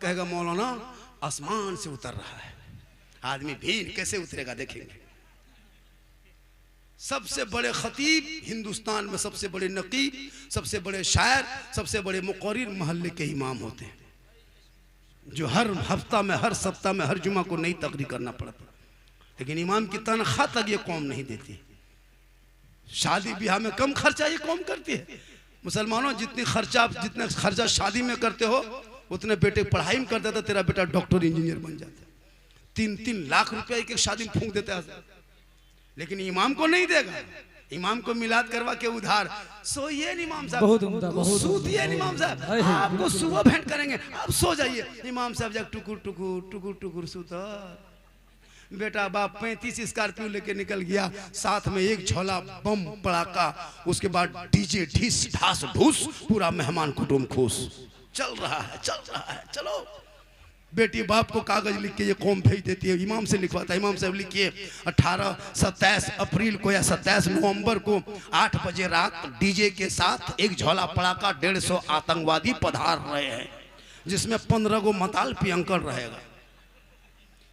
कहेगा मौलाना आसमान से उतर रहा है। आदमी भी कैसे उतरेगा देखेंगे। सबसे बड़े खतीब हिंदुस्तान में, सबसे बड़े नकीब, सबसे बड़े शायर, सबसे बड़े मुक़र्रिर मोहल्ले के इमाम होते हैं, जो हर हफ्ता में, हर सप्ताह में, हर जुमा को नई तकरीर करना पड़ता। लेकिन इमाम की तनख्वाह तक ये कौम नहीं देती। शादी ब्याह में कम खर्चा ये कौम करती है। मुसलमानों जितना खर्चा शादी में करते हो उतने बेटे पढ़ाई में कर देता। तेरा बेटा डॉक्टर इंजीनियर बन जाता है। 3-3 लाख रुपया एक शादी में फूंक देता है। लेकिन इमाम को नहीं देगा। इमाम को मिलाद करवा के उधार सोइए इमाम साहब, बहुत उम्दा, बहुत सूतिए इमाम साहब, आपको सुबह भेंट करेंगे, आप सो जाइए। इमाम साहब जब टुकुर टुकुर टुकुर टुकुर सुता। बेटा बाप 35 स्कॉर्पियो लेके निकल गया, साथ में एक झोला बम पड़ाका, उसके बाद डीजे ढिस ढास ढूस, पूरा मेहमान कुटुंब खुश। चल रहा है, चल रहा है, चलो। बेटी बाप को कागज लिख के ये कौम भेज देती है, इमाम से लिखवाता है। इमाम साहब लिखिए 27 अप्रैल को या 27 नवंबर को 8 बजे रात डीजे के साथ एक झोला पड़ाका 150 आतंकवादी पधार रहे हैं, जिसमें 15 गो मताल पियंकर रहेगा।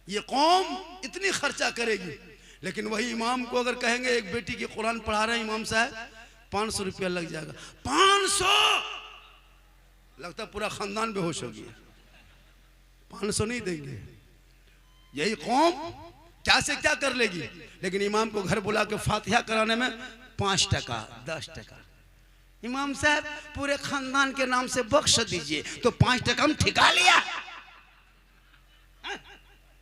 ये कौम इतनी खर्चा करेगी। लेकिन वही इमाम को अगर कहेंगे एक बेटी की कुरान पढ़ा रहे हैं इमाम साहब, 500 रुपया लग जाएगा। 500 लगता पूरा खानदान बेहोश हो गया। 500 नहीं देंगे। यही कौम क्या से क्या कर लेगी। लेकिन इमाम को घर बुला के फातिहा कराने में 5 टका 10 टका। इमाम साहब पूरे खानदान के नाम से बख्श दीजिए, तो 5 टका हम ठिका लिया।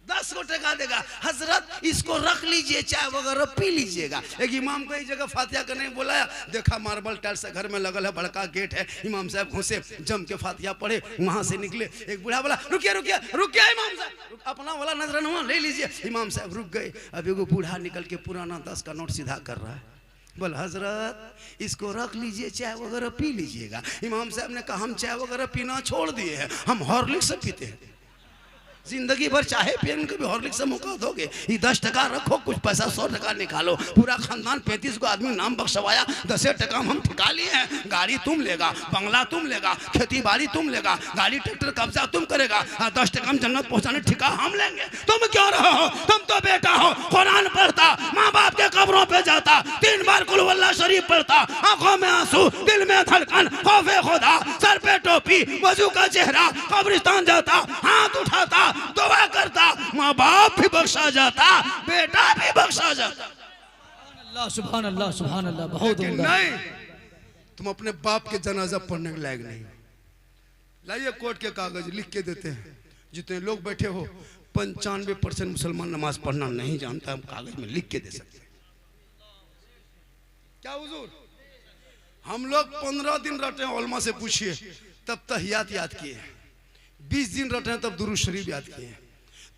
10 को टका देगा। हजरत इसको रख लीजिए, चाय वगैरह पी लीजिएगा। एक इमाम को एक जगह फातिहा करने बुलाया, देखा मार्बल टाइल्स घर में लगल है, बड़का गेट है। इमाम साहब घुसे, जम के फातिहा पढ़े, वहां से निकले। एक बूढ़ा बोला रुकिए रुकिए रुकिए इमाम साहब, अपना वाला नजराना ले लीजिए। इमाम साहब रुक गए। अब एगो बूढ़ा निकल के पुराना 10 का नोट सीधा कर रहा है। बोल हजरत इसको रख लीजिए, चाय वगैरह पी लीजिएगा। इमाम साहब ने कहा हम चाय वगैरह पीना छोड़ दिए हैं, हम हॉर्लिक्स पीते हैं। जिंदगी भर चाहे पियन कभी हॉर्लिक्स से मुका दोगे। ये 10 टका रखो, कुछ पैसा 100 टका निकालो। पूरा खानदान 35 को आदमी नाम बख्शवाया, 10 टका हम ठिका लिए हैं। गाड़ी तुम लेगा, बंगला तुम लेगा, खेती बाड़ी तुम लेगा, गाड़ी ट्रैक्टर कब्जा तुम करेगा, 10 टका हम जन्नत पहुंचाने ठिका हम लेंगे। तुम क्यों रहो हो? तुम तो बेटा हो, कुरान पढ़ता, माँ बाप के कब्रों पे जाता, 3 बार कुल वल्लाह शरीफ पढ़ता, आंखों में आंसू, दिल में धड़कन, खौफे खुदा, सर पे टोपी, वजू का चेहरा, कब्रिस्तान जाता, हाथ उठाता, दुआ करता, माँ बाप भी बख्शा जाता, बेटा भी बख्शा जाता। अल्लाह सुभान अल्लाह सुभान अल्लाह। बहुत नहीं, तुम अपने बाप के जनाजा पढ़ने के लायक नहीं। लाइए कोर्ट के कागज लिख के देते हैं। जितने लोग बैठे हो 95% मुसलमान नमाज पढ़ना नहीं जानता, हम कागज में लिख के दे सकते हैं। क्या हुजूर, हम लोग 15 दिन रटे हैं, उलमा से पूछिए, तब तहियात याद किए। 20 दिन रटे हैं तब दुरूद शरीफ याद किए।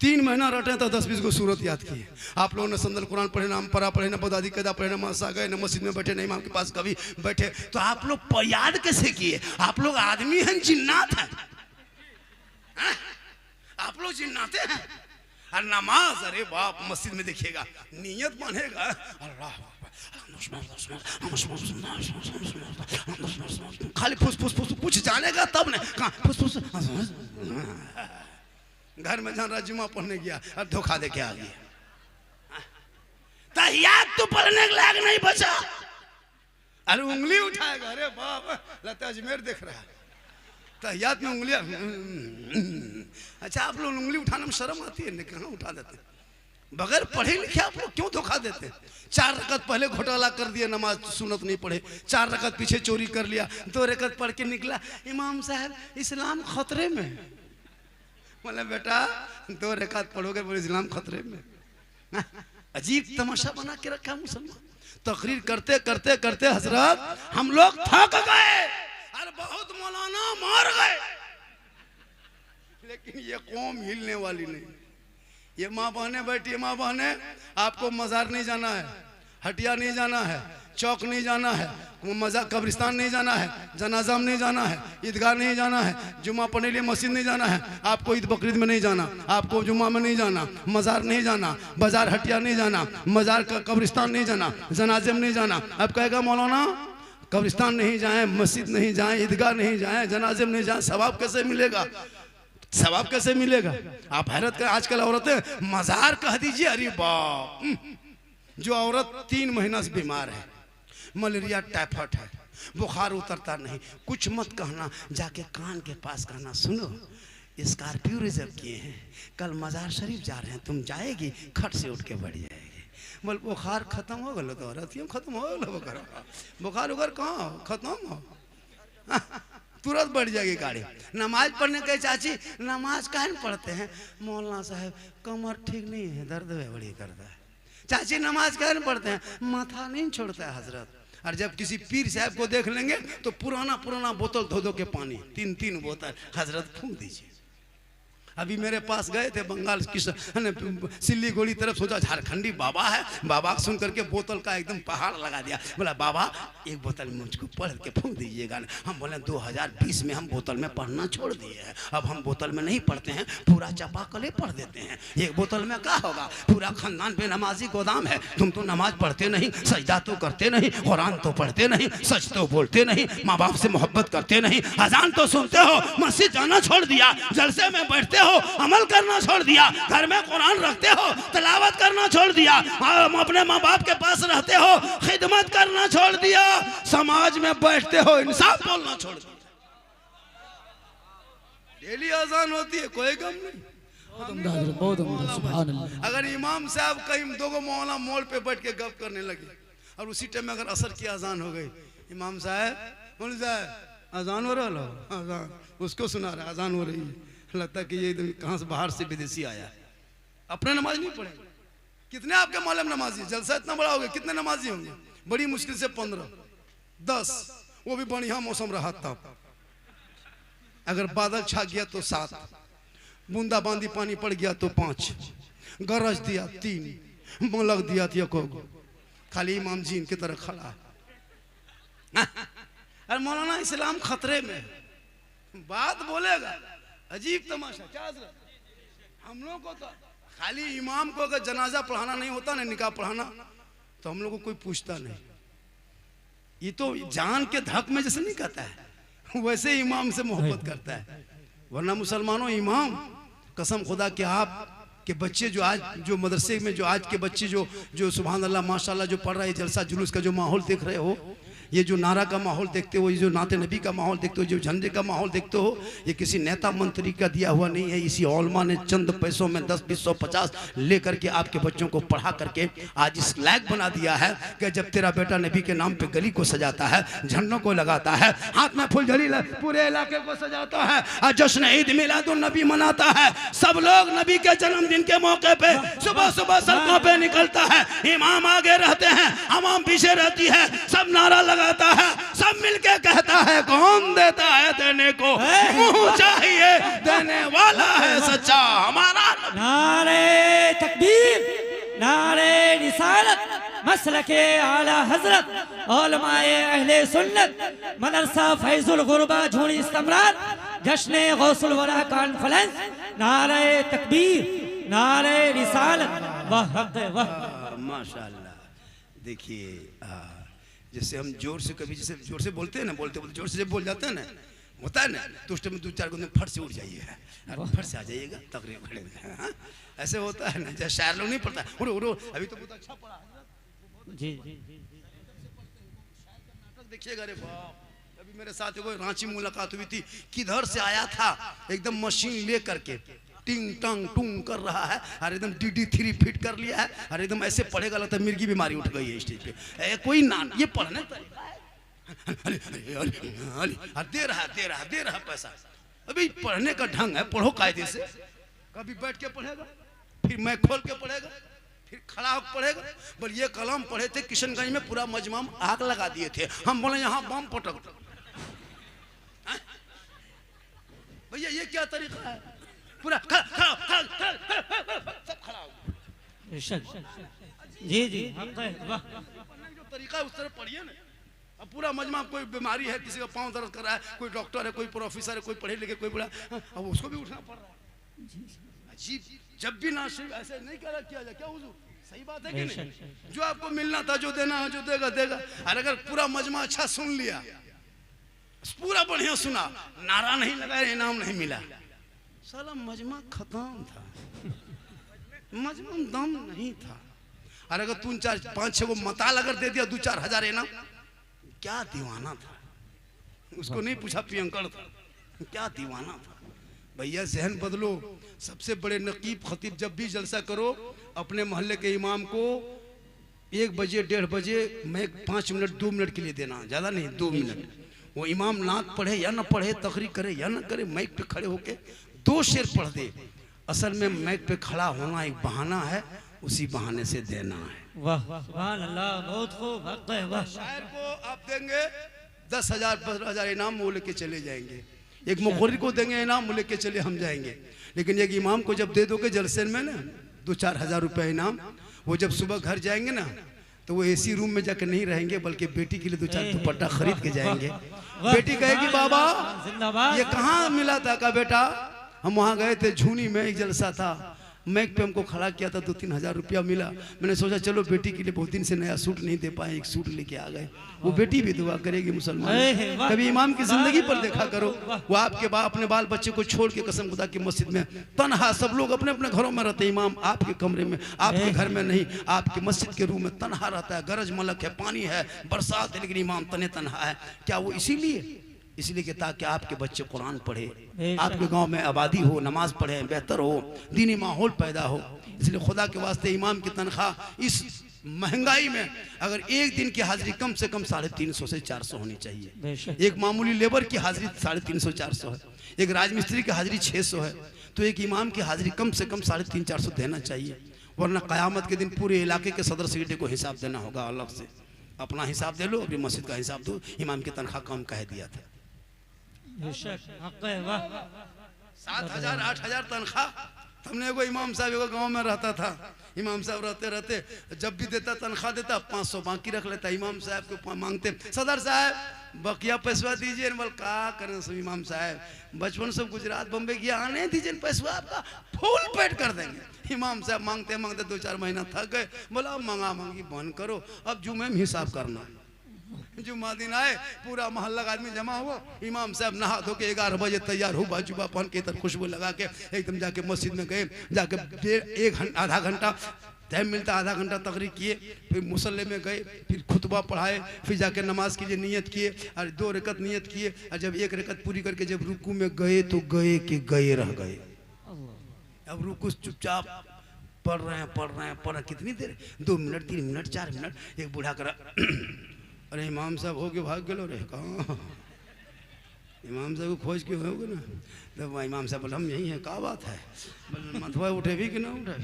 3 महीना रटे हैं तब 10-20 को सूरत याद किए। आप लोगों ने संदल कुरान पढ़े, नाम परा पढ़े, न बदादी कदा पढ़े, न मसा गए, न मस्जिद में बैठे, न इमाम के पास कभी बैठे, तो आप लोग याद कैसे किए? आप लोग आदमी हैं, जिन्नात हैं? आप लोग जिन्नाते हैं। और नमाज, अरे बाप, मस्जिद में देखिएगा नियत बनेगा, अल्लाह खाली फुस फुस फुस कुछ जानेगा तब ने कहाँ फुस फुस। घर में जहाँ जुमा पढ़ने गया और धोखा दे के आ गया। तहियात तो पढ़ने के लायक नहीं बचा। अरे उंगली उठाएगा, अरे बाप लगता है अजमेर देख रहा है। तहियात में उंगलियां। अच्छा आप लोग उंगली उठाने में शर्म आती है, कहाँ उठा देते हैं? बगैर पढ़े लिखे आप लोग क्यों धोखा देते हैं? 4 रकत पहले घोटाला कर दिया, नमाज सुन्नत नहीं पढ़े, 4 रकत पीछे चोरी कर लिया, 2 रकत पढ़ के निकला, इमाम साहब इस्लाम खतरे में। बोले बेटा 2 रकत पढ़ोगे बोले इस्लाम खतरे में। अजीब तमाशा बना के रखा मुसलमान। तकरीर करते करते करते हजरत हम लोग थक गए और बहुत मौलाना मार गए। लेकिन ये कौम हिलने वाली नहीं। ये माँ बहने बैठी है, माँ बहने आपको मजार नहीं जाना है, हटिया नहीं जाना है, चौक नहीं जाना है, मज़ा कब्रिस्तान नहीं जाना है, जनाजा में नहीं जाना है, ईदगाह नहीं जाना है, जुमा पढ़ने लिए मस्जिद नहीं जाना है, आपको ईद बकरीद में नहीं जाना, आपको जुमा में नहीं जाना, मज़ार नहीं जाना, बाजार हटिया नहीं जाना, मज़ार का कब्रिस्तान नहीं जाना, जनाजे में नहीं जाना। अब कहेगा मौलाना कब्रिस्तान नहीं जाएं, मस्जिद नहीं जाएं, ईदगाह नहीं जाएं, जनाजे में नहीं जाएं, सवाब कैसे मिलेगा? सवाब कैसे मिलेगा? आप हैरत कर, आजकल औरतें मजार कह दीजिए, अरे बाप। जो औरत 3 महीना से बीमार है, मलेरिया टाइफाइड है, बुखार उतरता नहीं, कुछ मत कहना, जाके कान के पास कहना, सुनो स्कॉर्पियो रिजर्व किए हैं, कल मजार शरीफ जा रहे हैं, तुम जाएगी, खट से उठ के बढ़ जाएगी। बोल बुखार खत्म हो गलो तो रतियों खत्म हो गलो, बुखार उखार कहाँ खत्म हो, तुरंत बढ़ जाएगी गाड़ी। नमाज पढ़ने के चाची, नमाज काहे पढ़ते हैं? मौलाना साहब कमर ठीक नहीं है, दर्द है बड़ी करता है। चाची नमाज काहे पढ़ते हैं? माथा नहीं छोड़ता है हजरत। और जब किसी पीर साहब को देख लेंगे तो पुराना पुराना बोतल धो धो के पानी, 3-3 बोतल, हजरत फूंक दीजिए। अभी मेरे पास गए थे बंगाल की सिल्लीगुड़ी तरफ, सोचा झारखंडी बाबा है, बाबा सुन करके बोतल का एकदम पहाड़ लगा दिया। बोला बाबा एक बोतल मुझको पढ़ के फूंक दीजिएगा। हम बोले 2020 में हम बोतल में पढ़ना छोड़ दिए हैं, अब हम बोतल में नहीं पढ़ते हैं, पूरा चापाकले पढ़ देते हैं। एक बोतल में क्या होगा, पूरा खानदान पे नमाजी गोदाम है। तुम तो नमाज पढ़ते नहीं, सजदा तो करते नहीं, कुरान तो पढ़ते नहीं, सच तो बोलते नहीं, माँ बाप से मोहब्बत करते नहीं, अजान तो सुनते हो, मस्जिद जाना छोड़ दिया, जलसे में बैठते हो, अमल करना छोड़ दिया, घर में कुरान रखते हो, तिलावत करना छोड़ दिया, अपने माँ बाप के पास रहते हो, खिदमत करना छोड़ दिया, समाज में बैठते हो, इंसाफ बोलना छोड़ दिया। डेली अजान होती है, कोई गम नहीं। अगर इमाम साहब कहीं 2 मौलाना मोड़ पे बैठ के गप करने लगे और उसी टाइम में अगर असर की अजान हो गई, इमाम साहब बोल जाए अजान हो रहा, अजान उसको सुना रहा, अजान हो रही है, लगता कि ये कहाँ से बाहर से विदेशी आया, अपने नमाज नहीं पढ़े। कितने आपके मालूम नमाजी, जलसा इतना बड़ा हो गया, कितने नमाजी होंगे? बड़ी मुश्किल से 15-10, वो भी बढ़िया मौसम रहा तब। अगर बादल छा गया तो 7, बूंदा बांदी पानी पड़ गया तो 5, गरज दिया 3, मलक दिया तो 1, खाली इमाम जी इनकी तरह खड़ा। अरे मौलाना इस्लाम खतरे में, बात बोलेगा, अजीब तमाशा। क्या हम लोग को तो खाली इमाम को अगर जनाजा पढ़ाना नहीं होता ना, निकाह पढ़ाना, तो हम लोग को कोई पूछता नहीं। ये तो जान के धक में जैसे नहीं कहता है, वैसे इमाम से मोहब्बत करता है। वरना मुसलमानों, इमाम कसम खुदा के आप के बच्चे जो आज जो मदरसे में जो आज के बच्चे जो सुभान अल्लाह माशाल्लाह जो पढ़ रहे हैं, जलसा जुलूस का जो माहौल देख रहे हो, ये जो नारा का माहौल देखते हो, ये जो नाते नबी का माहौल देखते हो, जो झंडे का माहौल देखते हो, ये किसी नेता मंत्री का दिया हुआ नहीं है। इसी औलमा ने चंद पैसों में 10, 20, 100, 50 लेकर के आपके बच्चों को पढ़ा करके आज इस लायक बना दिया है कि जब तेरा बेटा नबी के नाम पे गली को सजाता है, झंडों को लगाता है, हाथ में फुलझड़ी पूरे इलाके को सजाता है और जश्न ईद मिलादुन नबी मनाता है, सब लोग नबी के जन्मदिन के मौके पे सुबह सुबह सड़कों पे निकलता है, इमाम आगे रहते हैं, अवाम पीछे रहती है, सब नारा लगाता है, सब मिलके कहता है कौन देता है देने को, मुंह चाहिए देने वाला है सच्चा हमारा। नारे तकबीर, नारे रिसालत, मसलके आला हजरत, उलमाए अहले सुन्नत, मदरसा फैजुल गुरबा झोड़ी इस्तेमाल, जश्न गौसुल वरा कॉन्फ्रेंस, नारे तकबीर, नारे रिसालत, वाह वाह माशाल्लाह। देखिए जैसे हम जोर से कभी जैसे जोर से बोलते हैं ना, बोलते जोर से जब बोल जाते हैं ना, होता है ना, तो उस टाइम 2-4 गुना फट से उठ जाइए, फट से आ जाइएगा, तकरीब खड़े ऐसे होता है ना। जैसे शायर लोग नहीं पढ़ता, उड़ो उड़ो, अभी तो बहुत अच्छा पढ़ा जी। नाटक देखिएगा, अरे बाप। अभी मेरे साथ कोई रांची मुलाकात हुई थी, किधर से आया था, एकदम मशीन ले करके टिंग टंग टूंग कर रहा है, और एकदम DD3 फिट कर लिया है, और एकदम ऐसे पढ़ेगा लगता है मिर्गी बीमारी उठ गई है स्टेज पे। कोई ना ये पढ़ने तरीका है, दे रहा पैसा। अभी पढ़ने का ढंग है, पढ़ो कायदे से, कभी बैठ के पढ़ेगा, फिर मैं खोल के पढ़ेगा, फिर खड़ा होकर पढ़ेगा। पर ये कलम पढ़े थे किशनगंज में, पूरा मजमा में आग लगा दिए थे। हम बोले यहाँ बम पटक, भैया ये क्या तरीका है? पूरा खड़ा सब खड़ा हो। जी जी, जो तरीका है उस तरह पढ़िए ना। अब पूरा मजमा, कोई बीमारी है, किसी का पाँव दर्द कर रहा है, कोई डॉक्टर है, कोई प्रोफेसर है, कोई पढ़े लिखे, कोई बड़ा, अब उसको भी उठना पड़ रहा है। अजीब, जब भी ना ऐसे नहीं किया जाए, क्या हुजूर सही बात है कि नहीं? जो आपको मिलना था, जो देना है, जो देगा देगा। और अगर पूरा मजमा अच्छा सुन लिया, पूरा बढ़िया सुना, नारा नहीं लगाया, इनाम नहीं मिला, साला मजमा खत्म था, मजमा में दम नहीं था। अरे अगर तू 4-5-6 को मताल अगर दे दिया 2-4 हजार इनाम, क्या दीवाना था। उसको नहीं पूछा पियंकड़ था, क्या दीवाना था। भैया जहन बदलो। सबसे बड़े नकीब खतीब जब भी जलसा करो अपने मोहल्ले के इमाम को 1 बजे 1:30 बजे मैं 5 मिनट 2 मिनट के लिए देना, ज़्यादा नहीं 2 मिनट। वो इमाम नात पढ़े या ना पढ़े, तकरीर करे या ना करे, माइक पे खड़े होके 2 शेर पढ़ दे। असल में माइक पे खड़ा होना एक बहाना है, उसी बहाने से देना है। वाह सुभान अल्लाह, बहुत खूब, हक है, वाह। शायर को आप देंगे 10,000 15,000 इनाम, वो लेके चले जाएंगे। एक मुखर्री को देंगे इनाम, वो लेके चले हम जाएंगे। लेकिन एक इमाम को जब दे दोगे जलसे में ना 2-4 हजार रुपये इनाम, वो जब सुबह घर जाएंगे ना तो वो एसी रूम में जाकर नहीं रहेंगे, बल्कि बेटी के लिए 2-4 दुपट्टा खरीद के जाएंगे। बेटी कहेगी बाबा ये कहाँ मिला था? का बेटा हम वहाँ गए थे, झूनी में एक जलसा था, मैक पे हमको खड़ा किया था, 2-3 हजार रुपया मिला। मैंने सोचा चलो बेटी के लिए बहुत दिन से नया सूट नहीं दे पाए, एक सूट लेके आ गए। वो बेटी भी दुआ करेगी मुसलमान। कभी इमाम की जिंदगी पर देखा करो, वो आपके अपने बाल बच्चे को छोड़ के कसम खुदा की मस्जिद में तन्हा, सब लोग अपने अपने घरों में रहते, इमाम आपके कमरे में, आपके घर में नहीं, आपकी मस्जिद के रूम में तन्हा रहता है। गरज मलक है, पानी है, बरसात है, लेकिन इमाम तने तन्हा है। क्या वो इसलिए कि ताकि आपके बच्चे कुरान पढ़े, आपके गांव में आबादी हो, नमाज पढ़े, बेहतर हो, दीनी माहौल पैदा हो। इसलिए खुदा के वास्ते इमाम की तनख्वाह इस महंगाई में अगर एक दिन की हाजिरी कम से कम 350 से 400 होनी चाहिए। एक मामूली लेबर की हाजिरी 350-400 है, एक राजमिस्त्री की हाजिरी 600 है, तो एक इमाम की हाजिरी कम से कम 350-400 देना चाहिए। वरना क़यामत के दिन पूरे इलाके के सदर सेक्रेटरी को हिसाब देना होगा अलग से। अपना हिसाब दे लो, अपनी मस्जिद का हिसाब दो, इमाम की तनख्वाह कम कह दिया था। 7,000-8,000 तनख्वाह। हमने एगो इमाम साहब एगो गांव में रहता था, इमाम साहब रहते जब भी देता तनख्वाह देता 500 बाकी रख लेता। इमाम साहब को मांगते सदर साहब बकिया पैसवा दीजिए, बोल का करें सब इमाम साहब, बचपन से गुजरात बम्बई किया, आने दीजिए पैसवा आपका फुल पेट कर देंगे। इमाम साहब मांगते मांगते 2-4 महीना थक गए, बोला अब मांगी बंद करो, अब जुमे में हिसाब करना। जुम्मा दिन आए, पूरा मोहल्ला का आदमी जमा हुआ, इमाम साहब नहा धो के 11 बजे तैयार हो, बाजुबा पहन के इधर खुशबू लगा के एकदम जाके मस्जिद में गए। जाके आधा घंटा टाइम मिलता, आधा घंटा तकरीर किए, फिर मुसल्ले में गए, फिर खुतबा पढ़ाए, फिर जाके नमाज की नियत किए और 2 रकत नियत किए। और जब 1 रकत पूरी करके जब रुकू में गए तो गए रह गए। अब रुकू चुपचाप पढ़ रहे हैं कितनी देर, 2 मिनट 3 मिनट 4 मिनट। एक बूढ़ा करा अरे इमाम साहब हो के भाग गलो रे, कहाँ इमाम साहब को खोज के हो ना। तब इमाम साहब बोले हम यही हैं, क्या बात है? बोले मथुआ उठे भी कि ना उठे?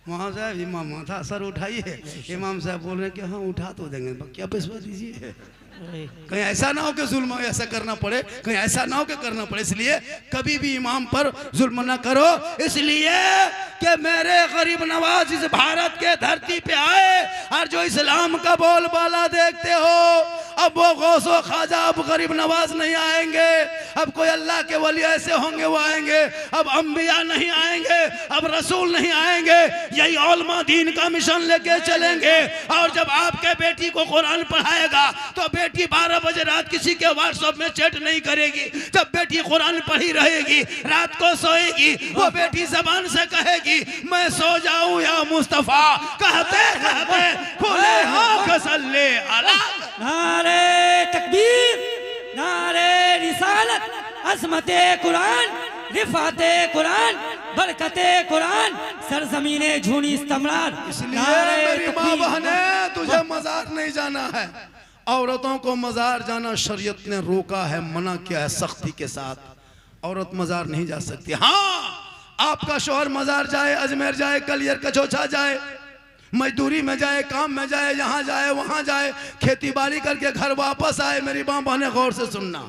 वहाँ साहब इमाम माथा सर उठाइए। इमाम साहब बोल रहे कि हाँ उठा तो देंगे, क्या पैसा दीजिए। कहीं ऐसा ना हो कि जुल्म ऐसा करना पड़े, कहीं ऐसा ना हो कि करना पड़े। इसलिए कभी भी इमाम पर जुल्म ना करो, इसलिए कि मेरे गरीब नवाज इस भारत के धरती पे आए और जो इस्लाम का बोलबाला देखते हो, अब वो गौसो ख्वाजा अब गरीब नवाज नहीं आएंगे, अब कोई अल्लाह के वली ऐसे होंगे वो आएंगे, अब अंबिया नहीं आएंगे, अब रसूल नहीं आएंगे, यही उलमा दीन का मिशन लेके चलेंगे। और जब आपके बेटी को कुरान पढ़ाएगा तो बेटी 12 बजे रात किसी के व्हाट्सएप में चैट नहीं करेगी। जब बेटी कुरान पढ़ी रहेगी, रात को सोएगी, वो बेटी जबान से कहेगी मैं सो जाऊं या मुस्तफा, कहते कहते खुले आंख सल्ले अला। नारे तकबीर, नारे रिसालत, अज़मते कुरान, रिफाते कुरान, बरकते कुरान, सरजमीने झूनी इस्तमरार। इसलिए मेरी माँ बहने तुझे मजार नहीं जाना है। औरतों को मजार जाना शरीयत ने रोका है, मना किया है सख्ती के साथ। औरत मजार नहीं जा सकती। हाँ आपका शोहर मजार जाए, अजमेर जाए, कलियर कचौचा जाए, मजदूरी में जाए, काम में जाए, यहाँ जाए वहाँ जाए, खेती बाड़ी करके घर वापस आए। मेरी माँ बहने गौर से सुनना,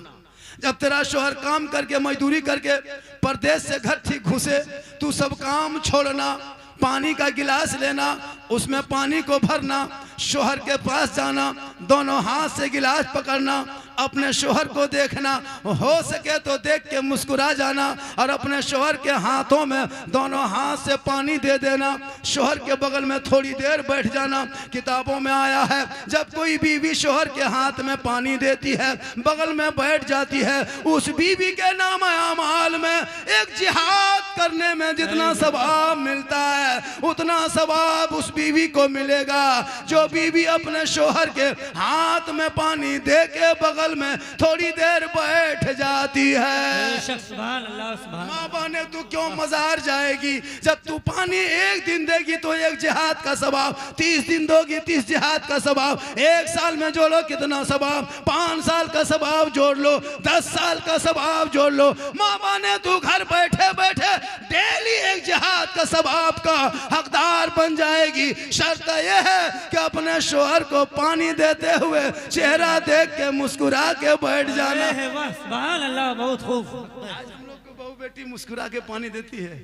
जब तेरा शोहर काम करके मजदूरी करके परदेश से घर ठीक घुसे, तू सब काम छोड़ना, पानी का गिलास लेना, उसमें पानी को भरना, शोहर के पास जाना, दोनों हाथ से गिलास पकड़ना, अपने शोहर को देखना, हो सके तो देख के मुस्कुरा जाना और अपने शोहर के हाथों में दोनों हाथ से पानी दे देना, शोहर के बगल में थोड़ी देर बैठ जाना। किताबों में आया है जब कोई बीवी शोहर के हाथ में पानी देती है, बगल में बैठ जाती है, उस बीवी के नाम अमाल में एक जिहाद करने में जितना सवाब मिलता है उतना सवाब उस बीवी को मिलेगा जो बीवी अपने शोहर के हाथ में पानी दे के बगल में थोड़ी देर बैठ जाती है। सुभान अल्लाह, सुभान। माँ बहने तू क्यों मजार जाएगी? जब तू पानी एक दिन देगी तो एक जिहाद का सवाब, 30 दिन दोगी 30 जिहाद का सवाब, 1 साल में जोड़ो कितना सवाब, 5 साल का सवाब जोड़ लो, 10 साल का सवाब जोड़ लो। माँ बहने तू घर बैठे बैठे डेली एक जिहाद का सवाब का हकदार बन जाएगी। शर्त यह है कि अपने शोहर को पानी देते हुए चेहरा देख के मुस्कुरा के बैठ जाना। सुभान अल्लाह, बहुत खूब। आज हम लोग को बहू बेटी मुस्कुरा के पानी देती है,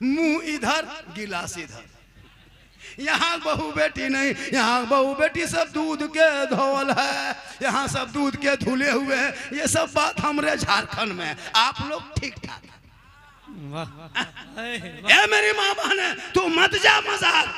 मुंह इधर गिलास इधर। यहाँ बहू बेटी नहीं, यहाँ बहू बेटी सब दूध के धोल है, यहाँ सब दूध के धुले हुए हैं। ये सब बात हमारे झारखंड में है, आप लोग ठीक ठाक। ए मेरी माँ बहन, तू मत जा मजार,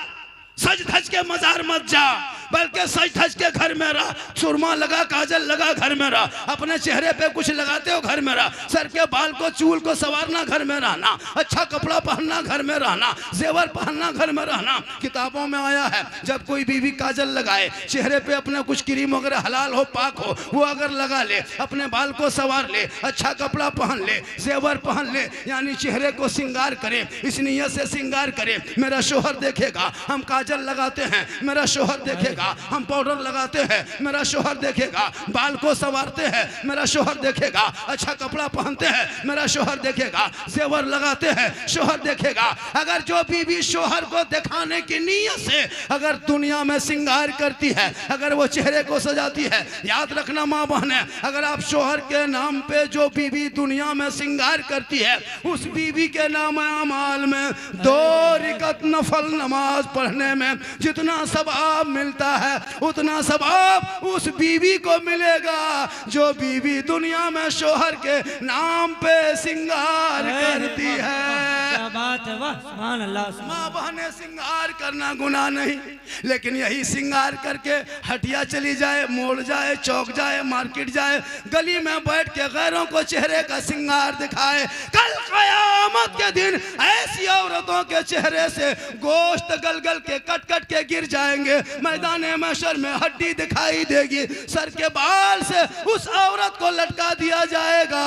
सज धज के मजार मत जा, बल्कि सज धज के घर में रह। सुरमा लगा, काजल लगा, घर में रह। अपने चेहरे पे कुछ लगाते हो, घर में रह। सर के बाल को चूल को संवारना, घर में रहना। अच्छा कपड़ा पहनना, घर में रहना। जेवर पहनना, घर में रहना। किताबों में आया है जब कोई बीवी काजल लगाए, चेहरे पे अपने कुछ क्रीम वगैरह हलाल हो पाक हो वो अगर लगा ले, अपने बाल को संवार ले, अच्छा कपड़ा पहन ले, जेवर पहन ले, यानी चेहरे को श्रृंगार करे, इस नियत से श्रृंगार करे मेरा शोहर देखेगा हम काजल लगाते हैं, मेरा शोहर देखेगा हम पाउडर लगाते हैं, मेरा शोहर देखेगा बाल को संवारते हैं, मेरा शोहर देखेगा अच्छा कपड़ा पहनते हैं, मेरा शोहर देखेगा जेवर लगाते हैं, शोहर देखेगा। अगर जो बीवी शोहर को दिखाने की नीयत से अगर दुनिया में श्रृंगार करती है, अगर वो चेहरे को सजाती है, याद रखना माँ बहने, अगर आप शोहर के नाम पे जो बीवी दुनिया में श्रृंगार करती है उस बीवी के नाम अमाल में 2 रकात नफल नमाज पढ़ने में जितना सवाब मिलता है उतना सवाब उस बीवी को मिलेगा जो बीवी दुनिया में शोहर के नाम पे श्रृंगार करती है। क्या बात है, वाह, सुभान अल्लाह। माँ बहने श्रृंगार करना गुनाह नहीं, लेकिन यही श्रृंगार करके हटिया चली जाए, मोड़ जाए, चौक जाए, मार्केट जाए, गली में बैठ के गैरों को चेहरे का श्रृंगार दिखाए, कल कयामत के दिन ऐसी औरतों के चेहरे से गोश्त गल गल के कट कट के गिर जाएंगे, मैदान महशर में हड्डी दिखाई देगी, सर के बाल से उस औरत को लटका दिया जाएगा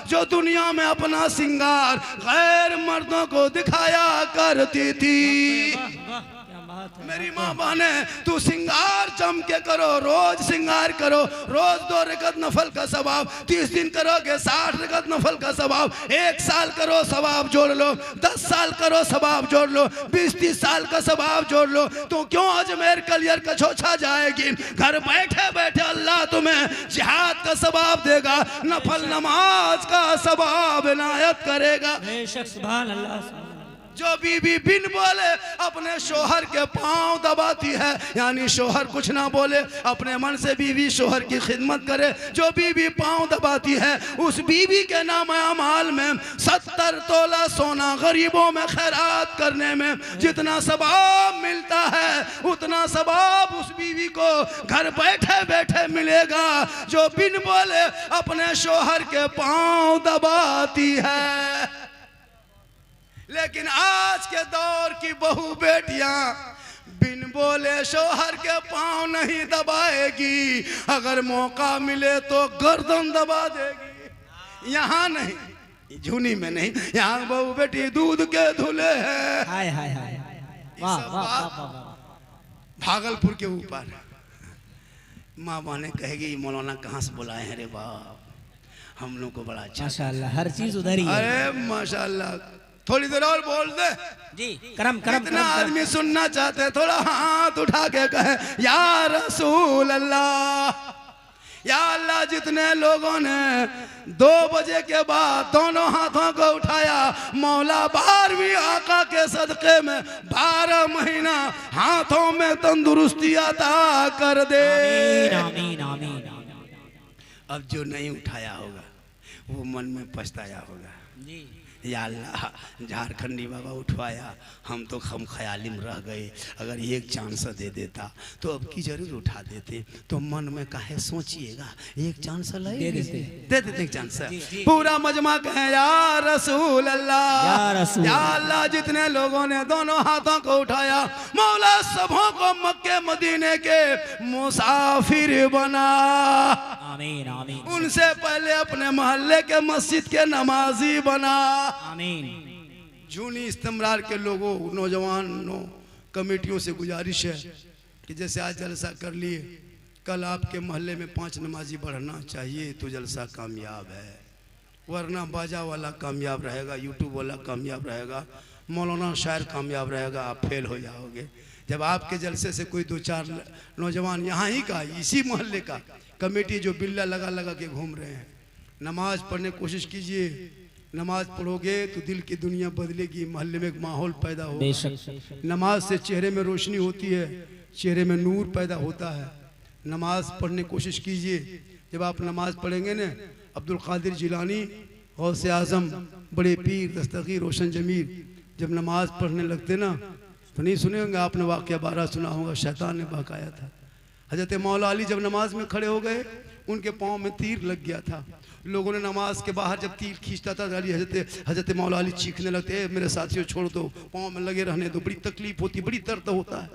जो दुनिया में अपना श्रृंगार गैर मर्दों को दिखाया करती थी। मेरी माँ बहने तू श्रृंगार जम के करो, रोज श्रृंगार करो, रोज 2 रकात नफल का सवाब, 30 दिन करोगे 60 रकात नफल का सवाब, 1 साल करो सवाब जोड़ लो, 10 साल करो सवाब जोड़ लो, 20-30 साल का सवाब जोड़ लो। तो क्यों अजमेर कलियर का छोछा जाएगी? घर बैठे बैठे अल्लाह तुम्हें जिहाद का सवाब देगा, नफल नमाज का सवाब इनायत करेगा। बेशक, सुभान अल्लाह। जो बीवी बिन बोले अपने शोहर के पांव दबाती है, यानी शोहर कुछ ना बोले, अपने मन से बीवी शोहर की खिदमत करे, जो बीवी पांव दबाती है उस बीवी के नाम अमाल में 70 तोला सोना गरीबों में खैरात करने में जितना सवाब मिलता है उतना सवाब उस बीवी को घर बैठे बैठे मिलेगा जो बिन बोले अपने शोहर के पांव दबाती है। लेकिन आज के दौर की बहू बेटियां बिन बोले शोहर के पांव नहीं दबाएगी, अगर मौका मिले तो गर्दन दबा देगी। यहाँ नहीं, झुनी में नहीं, यहाँ बहू बेटी दूध के धुले हैं। हाय हाय हाय, वाह वाह वाह। भागलपुर के ऊपर माँ बहने कहेगी मौलाना कहाँ से बुलाए हैं रे बाप, हम लोग को बड़ा अच्छा। माशाल्लाह, हर चीज उधर ही है। अरे माशाल्लाह, थोड़ी देर और बोल दे जी। करम करम। कितना आदमी सुनना चाहते हैं, थोड़ा हाथ उठा के कहे या रसूल अल्लाह, या अल्लाह। जितने लोगों ने 2 बजे के बाद दोनों हाथों को उठाया, मौला 12वीं आका के सदक़े में 12 महीना हाथों में तंदुरुस्ती अता कर दे। आमीन आमीन आमीन। अब जो नहीं उठाया होगा वो मन में पछताया होगा। जी या अल्लाह झारखंडी बाबा उठवाया, हम तो हम ख्याली में रह गए, अगर एक चांस दे देता तो अब की जरूर उठा देते। तो मन में काहे सोचिएगा, एक चांस दे देते, दे देते एक चांस। पूरा मजमा कहे या रसूल अल्लाह, या रसूल या अल्लाह। जितने लोगों ने दोनों हाथों को उठाया, मौला सबों को मक्के मदीने के मुसाफिर बना। आमीन आमीन। उनसे पहले अपने मोहल्ले के मस्जिद के नमाजी बना। आमीन। जूनी इस्तेमरार के लोगों, नौजवानों, कमेटियों से गुजारिश है कि जैसे आज जलसा कर लिए, कल आपके मोहल्ले में 5 नमाजी बढ़ना चाहिए तो जलसा कामयाब है। वरना बाजा वाला कामयाब रहेगा, यूट्यूब वाला कामयाब रहेगा, मौलाना शायर कामयाब रहेगा, आप फेल हो जाओगे। जब आपके जलसे से कोई 2-4 नौजवान यहाँ ही का, इसी मोहल्ले का कमेटी जो बिल्ला लगा लगा के घूम रहे हैं, नमाज पढ़ने की कोशिश कीजिए। नमाज पढ़ोगे तो दिल की दुनिया बदलेगी, मोहल्ले में एक माहौल पैदा होगा। नमाज से चेहरे में रोशनी होती है, चेहरे में नूर पैदा होता है। नमाज पढ़ने की कोशिश कीजिए। जब आप नमाज पढ़ेंगे ना, अब्दुल कादिर जिलानी, गौसे आजम, बड़े पीर दस्तगीर रोशन जमीर जब नमाज पढ़ने लगते ना, तो नहीं सुने होंगे आपने, वाक़या 12 सुना होगा, शैतान ने बहकाया था। हजरत मौला अली जब नमाज में खड़े हो गए, उनके पाँव में तीर लग गया था। लोगों ने नमाज के बाहर जब तीर खींचता था, हजरत मौला अली चीखने लगते, मेरे साथियों छोड़ दो, पाँव में लगे रहने दो, बड़ी तकलीफ होती, बड़ी दर्द होता है।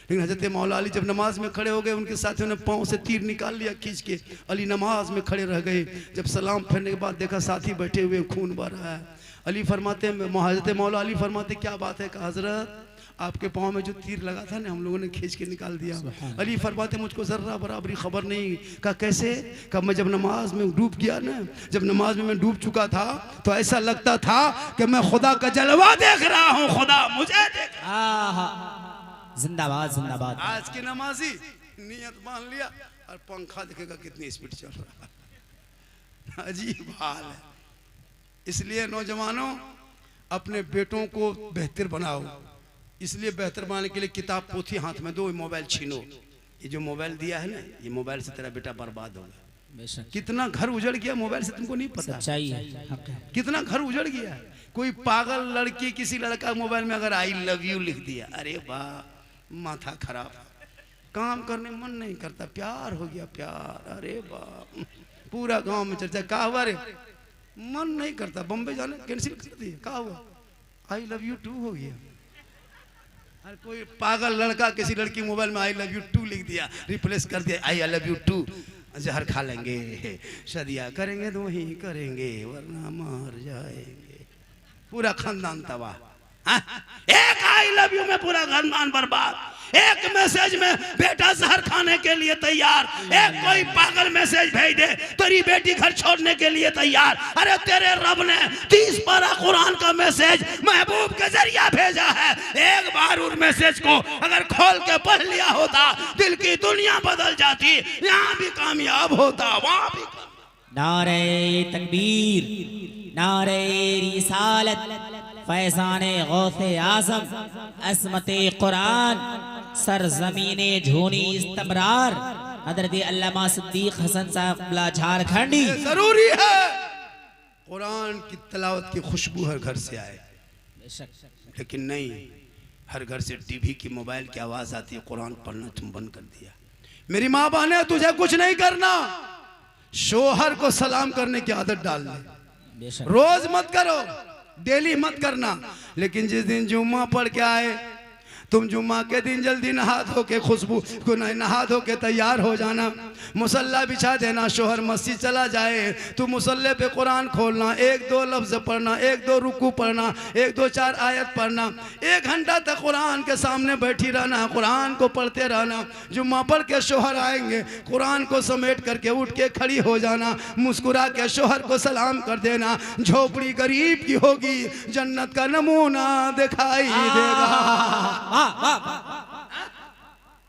लेकिन हजरत मौला अली जब नमाज में खड़े हो गए, उनके साथियों ने पाँव से तीर निकाल लिया खींच के। अली नमाज में खड़े रह गए। जब सलाम फेरने के बाद देखा साथी बैठे हुए, खून बह रहा है। अली फरमाते, हजरत मौला अली फरमाते, क्या बात है? कहा हजरत आपके पाँव में जो तीर लगा था ना, हम लोगों ने खींच के निकाल दिया। अली फरमाते, मुझको जर्रा बराबरी खबर नहीं। कहा कैसे? कहा मैं जब नमाज में डूब गया ना, जब नमाज में मैं डूब चुका था तो ऐसा लगता था कि मैं खुदा का जलवा देख रहा हूँ, खुदा मुझे देख। जिंदाबाद जिंदाबाद। आज की नमाजी नियत मान लिया और पंखा देखेगा कितनी स्पीड चल रहा है, अजीब हाल है। इसलिए नौजवानों, अपने बेटों को बेहतर बनाओ। इसलिए बेहतर बनाने के लिए किताब पोथी हाथ में दो, मोबाइल छीनो। ये जो मोबाइल दिया है ना, ये मोबाइल से तेरा बेटा बर्बाद होगा। कितना घर उजड़ गया मोबाइल से, तुमको नहीं पता। सच्चाई है। कितना घर उजड़ गया। कोई पागल लड़की किसी लड़का मोबाइल में अगर आई लव यू लिख दिया, अरे वाह, माथा खराब, काम करने मन नहीं करता, प्यार हो गया प्यार, अरे वाह, पूरा गांव में चर्चा। कहा हुआ रे, मन नहीं करता, बम्बई जाने कैंसिल कर दिया। कहा हुआ, आई लव यू टू हो गया। हर कोई पागल लड़का किसी लड़की मोबाइल में आई लव यू टू लिख दिया, रिप्लेस कर दिया आई लव यू टू। जहर खा लेंगे, शादियाँ करेंगे तो वही करेंगे, वरना मर जाएंगे। पूरा खानदान तबाह। एक आई लव यू में पूरा खानदान बर्बाद। एक मैसेज में बेटा जहर खाने के लिए तैयार। एक कोई पागल मैसेज भेज दे, तेरी बेटी घर छोड़ने के लिए तैयार। अरे तेरे रब ने 30 पारा कुरान का मैसेज महबूब के जरिया भेजा है। एक बार उस मैसेज को अगर खोल के पढ़ लिया होता, दिल की दुनिया बदल जाती, यहाँ भी कामयाब होता, वहाँ भी। नारे तकबीर, नारे रिसालत, फैज़ाने गौसे आज़म, असमते कुरान, सरजमीने झूनी इस्तमरार, हज़रत अल्लामा सिद्दीक हसन साहब झारखंडी। जरूरी है कुरान की तिलावत की खुशबू हर घर से आए, लेकिन नहीं, हर घर से टीवी की मोबाइल की आवाज आती है, कुरान पढ़ना तुम बंद कर दिया। मेरी माँ बहने, तुझे कुछ नहीं करना, शोहर को सलाम करने की आदत डाल ले। रोज मत करो, डेली मत करना, लेकिन जिस दिन जुम्मा पढ़ के आए, तुम जुम्मा के दिन जल्दी नहा धो के, खुशबू को नहा धो के तैयार हो जाना, मुसल्ला बिछा देना, शोहर मस्जिद चला जाए, तू मुसल्ले पे कुरान खोलना, 1-2 लफ्ज़ पढ़ना, 1-2 रुकू पढ़ना, 1-2-4 आयत पढ़ना, 1 घंटा तक कुरान के सामने बैठी रहना, कुरान को पढ़ते रहना। जुम्मा पढ़ के शोहर आएंगे, कुरान को समेट करके उठ के खड़ी हो जाना, मुस्कुरा के शोहर को सलाम कर देना। झोपड़ी गरीब की होगी, जन्नत का नमूना दिखाई देगा।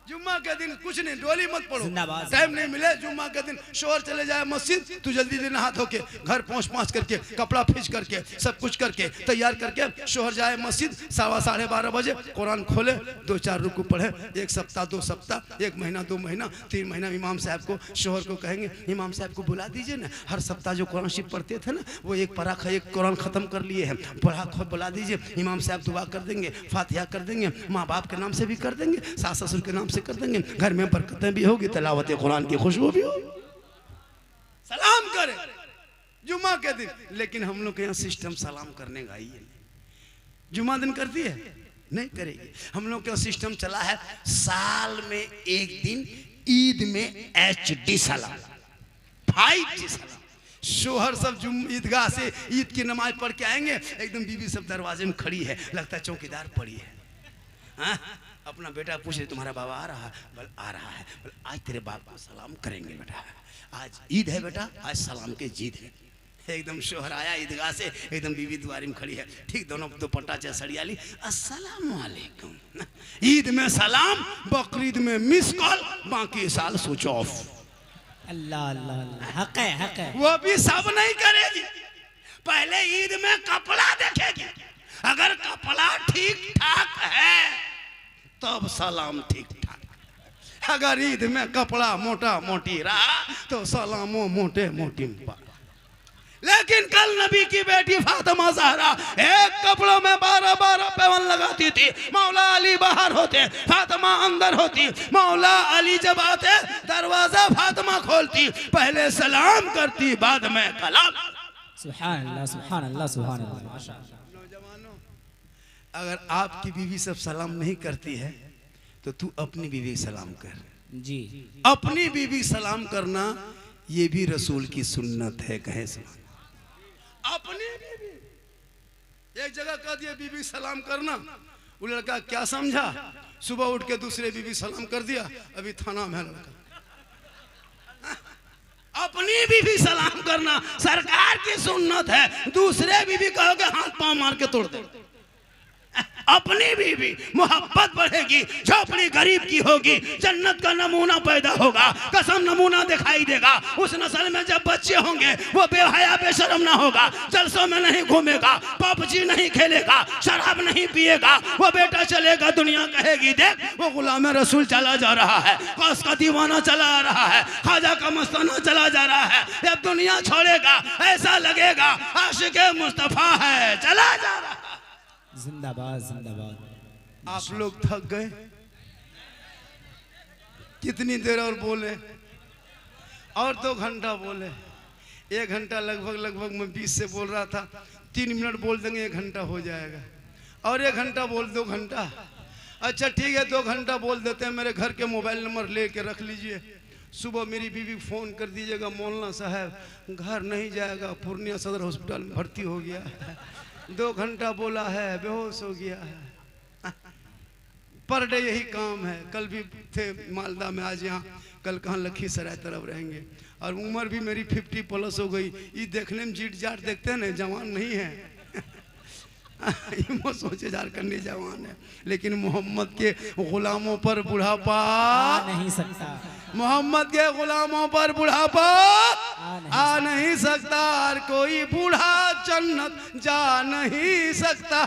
जुम्मा जुम्मा के दिन कुछ नहीं, डोली मत पड़ो, जिंदाबाद। टाइम नहीं मिले जुम्मा के दिन, शोहर चले जाए मस्जिद, तू जल्दी दिन नहा धो के घर पहुँच करके कपड़ा फींच करके सब कुछ करके तैयार करके शोहर जाए मस्जिद, 12:15 बजे कुरान खोले, 2-4 रुकू पढ़े, 1 सप्ताह 2 सप्ताह 1 महीना 2 महीना 3 महीना इमाम साहब को शोहर को कहेंगे इमाम साहब को बुला दीजिए ना, हर सप्ताह जो कुरान शरीफ पढ़ते थे ना वो एक पारा एक कुरान खत्म कर लिए हैं, पढ़ा खुद बुला दीजिए, इमाम साहब दुआ कर देंगे, फातिहा कर देंगे, माँ बाप के नाम से भी कर देंगे, सास ससुर के नाम से कर देंगे, घर में बरकतें भी होगी, तिलावत कुरान की खुशबू भी होगी, सलाम करें जुम्मा के दिन। लेकिन हम लोग के यहाँ सिस्टम सलाम करने का ही है, जुम्मा दिन करती है नहीं करेगी। हम लोग का सिस्टम चला है साल में एक दिन ईद में HD सलाम, 5G सलाम। शोहर सब ईदगाह से ईद की नमाज पढ़ के आएंगे, एकदम बीवी सब दरवाजे में खड़ी है, लगता है चौकीदार पड़ी है। हाँ? अपना बेटा पूछ रहे तुम्हारा बाबा आ रहा है, बोल आ रहा है, बोल आज तेरे बाप को सलाम करेंगे बेटा, आज ईद है बेटा, आज सलाम के जीत है। एकदम शोहर आया ईदगाह से, एकदम बीवी द्वारी में खड़ी है, ठीक दोनों दुपट्टा चाहे सड़िया ली, अस्सलाम वालेकुम। ईद में सलाम, बकरीद में मिस कॉल, बाकी साल स्विच ऑफ। अल्लाह अल्लाह अल्लाह, हक है हक है। वो भी सब नहीं करेगी, पहले ईद में कपड़ा देखेगी, अगर कपड़ा ठीक ठाक है तब सलाम ठीक ठाक, अगर ईद में कपड़ा मोटा मोटी रहा तो सलामो मोटे मोटी पा। लेकिन कल नबी की बेटी फातिमा ज़हरा एक कपड़ों में 12-12 पैवन लगाती थी, मौला अली बाहर होते, फातिमा अंदर होती, मौला अली जब आते दरवाजा फातिमा खोलती, पहले सलाम करती बाद में कलाम। सुभान अल्लाह सुभान अल्लाह सुभान अल्लाह। माशाअल्लाह। नौजवानों, अगर आपकी बीवी सब सलाम नहीं करती है तो तू अपनी बीवी सलाम कर जी। अपनी बीवी सलाम करना ये भी रसूल की सुन्नत है, कहे सुभान। अपनी बीवी, एक जगह कह दिया बीवी सलाम करना, वो लड़का क्या समझा, सुबह उठ के दूसरे बीवी सलाम कर दिया, अभी थाना में है लड़का। अपनी बीवी सलाम करना सरकार की सुन्नत है, दूसरे बीवी कहोगे हाथ पांव मार के तोड़ दे। अपनी बीवी मोहब्बत बढ़ेगी, झोपड़ी गरीब की होगी, जन्नत का नमूना पैदा होगा, कसम नमूना दिखाई देगा। उस नस्ल में जब बच्चे होंगे वो बेहया बेशरम ना होगा, जलसों में नहीं घूमेगा, पबजी नहीं खेलेगा, शराब नहीं पिएगा, वो बेटा चलेगा दुनिया कहेगी देख वो गुलाम रसूल चला जा रहा है, कौस का दीवाना चला आ रहा है, ख्वाजा का मस्ताना चला जा रहा है, जब दुनिया छोड़ेगा ऐसा लगेगा आशिक मुस्तफा है चला जा रहा है। जिंदाबाद जिंदाबाद। आप लोग थक गए, कितनी देर और बोले, और 2 घंटा बोले, 1 घंटा लगभग मैं 20 से बोल रहा था, 3 मिनट बोल देंगे 1 घंटा हो जाएगा, और 1 घंटा बोल 2 घंटा। अच्छा ठीक है 2 घंटा बोल देते हैं, मेरे घर के मोबाइल नंबर ले के रख लीजिए, सुबह मेरी बीवी फ़ोन कर दीजिएगा, मौलाना साहब घर नहीं जाएगा, पूर्णिया सदर हॉस्पिटल में भर्ती हो गया है, 2 घंटा बोला है बेहोश हो गया है। पर डे यही काम है, कल भी थे मालदा में, आज यहाँ, कल कहाँ लखीसराय तरफ रहेंगे, और उम्र भी मेरी 50+ हो गई। ये देखने में जीट जाट देखते हैं ना, जवान नहीं है सोचे झारखंडी जवान है, लेकिन मोहम्मद के गुलामों पर बुढ़ापा नहीं सकता, मोहम्मद के गुलामों पर बुढ़ापा आ नहीं सकता, और कोई बूढ़ा जन्नत जा नहीं सकता।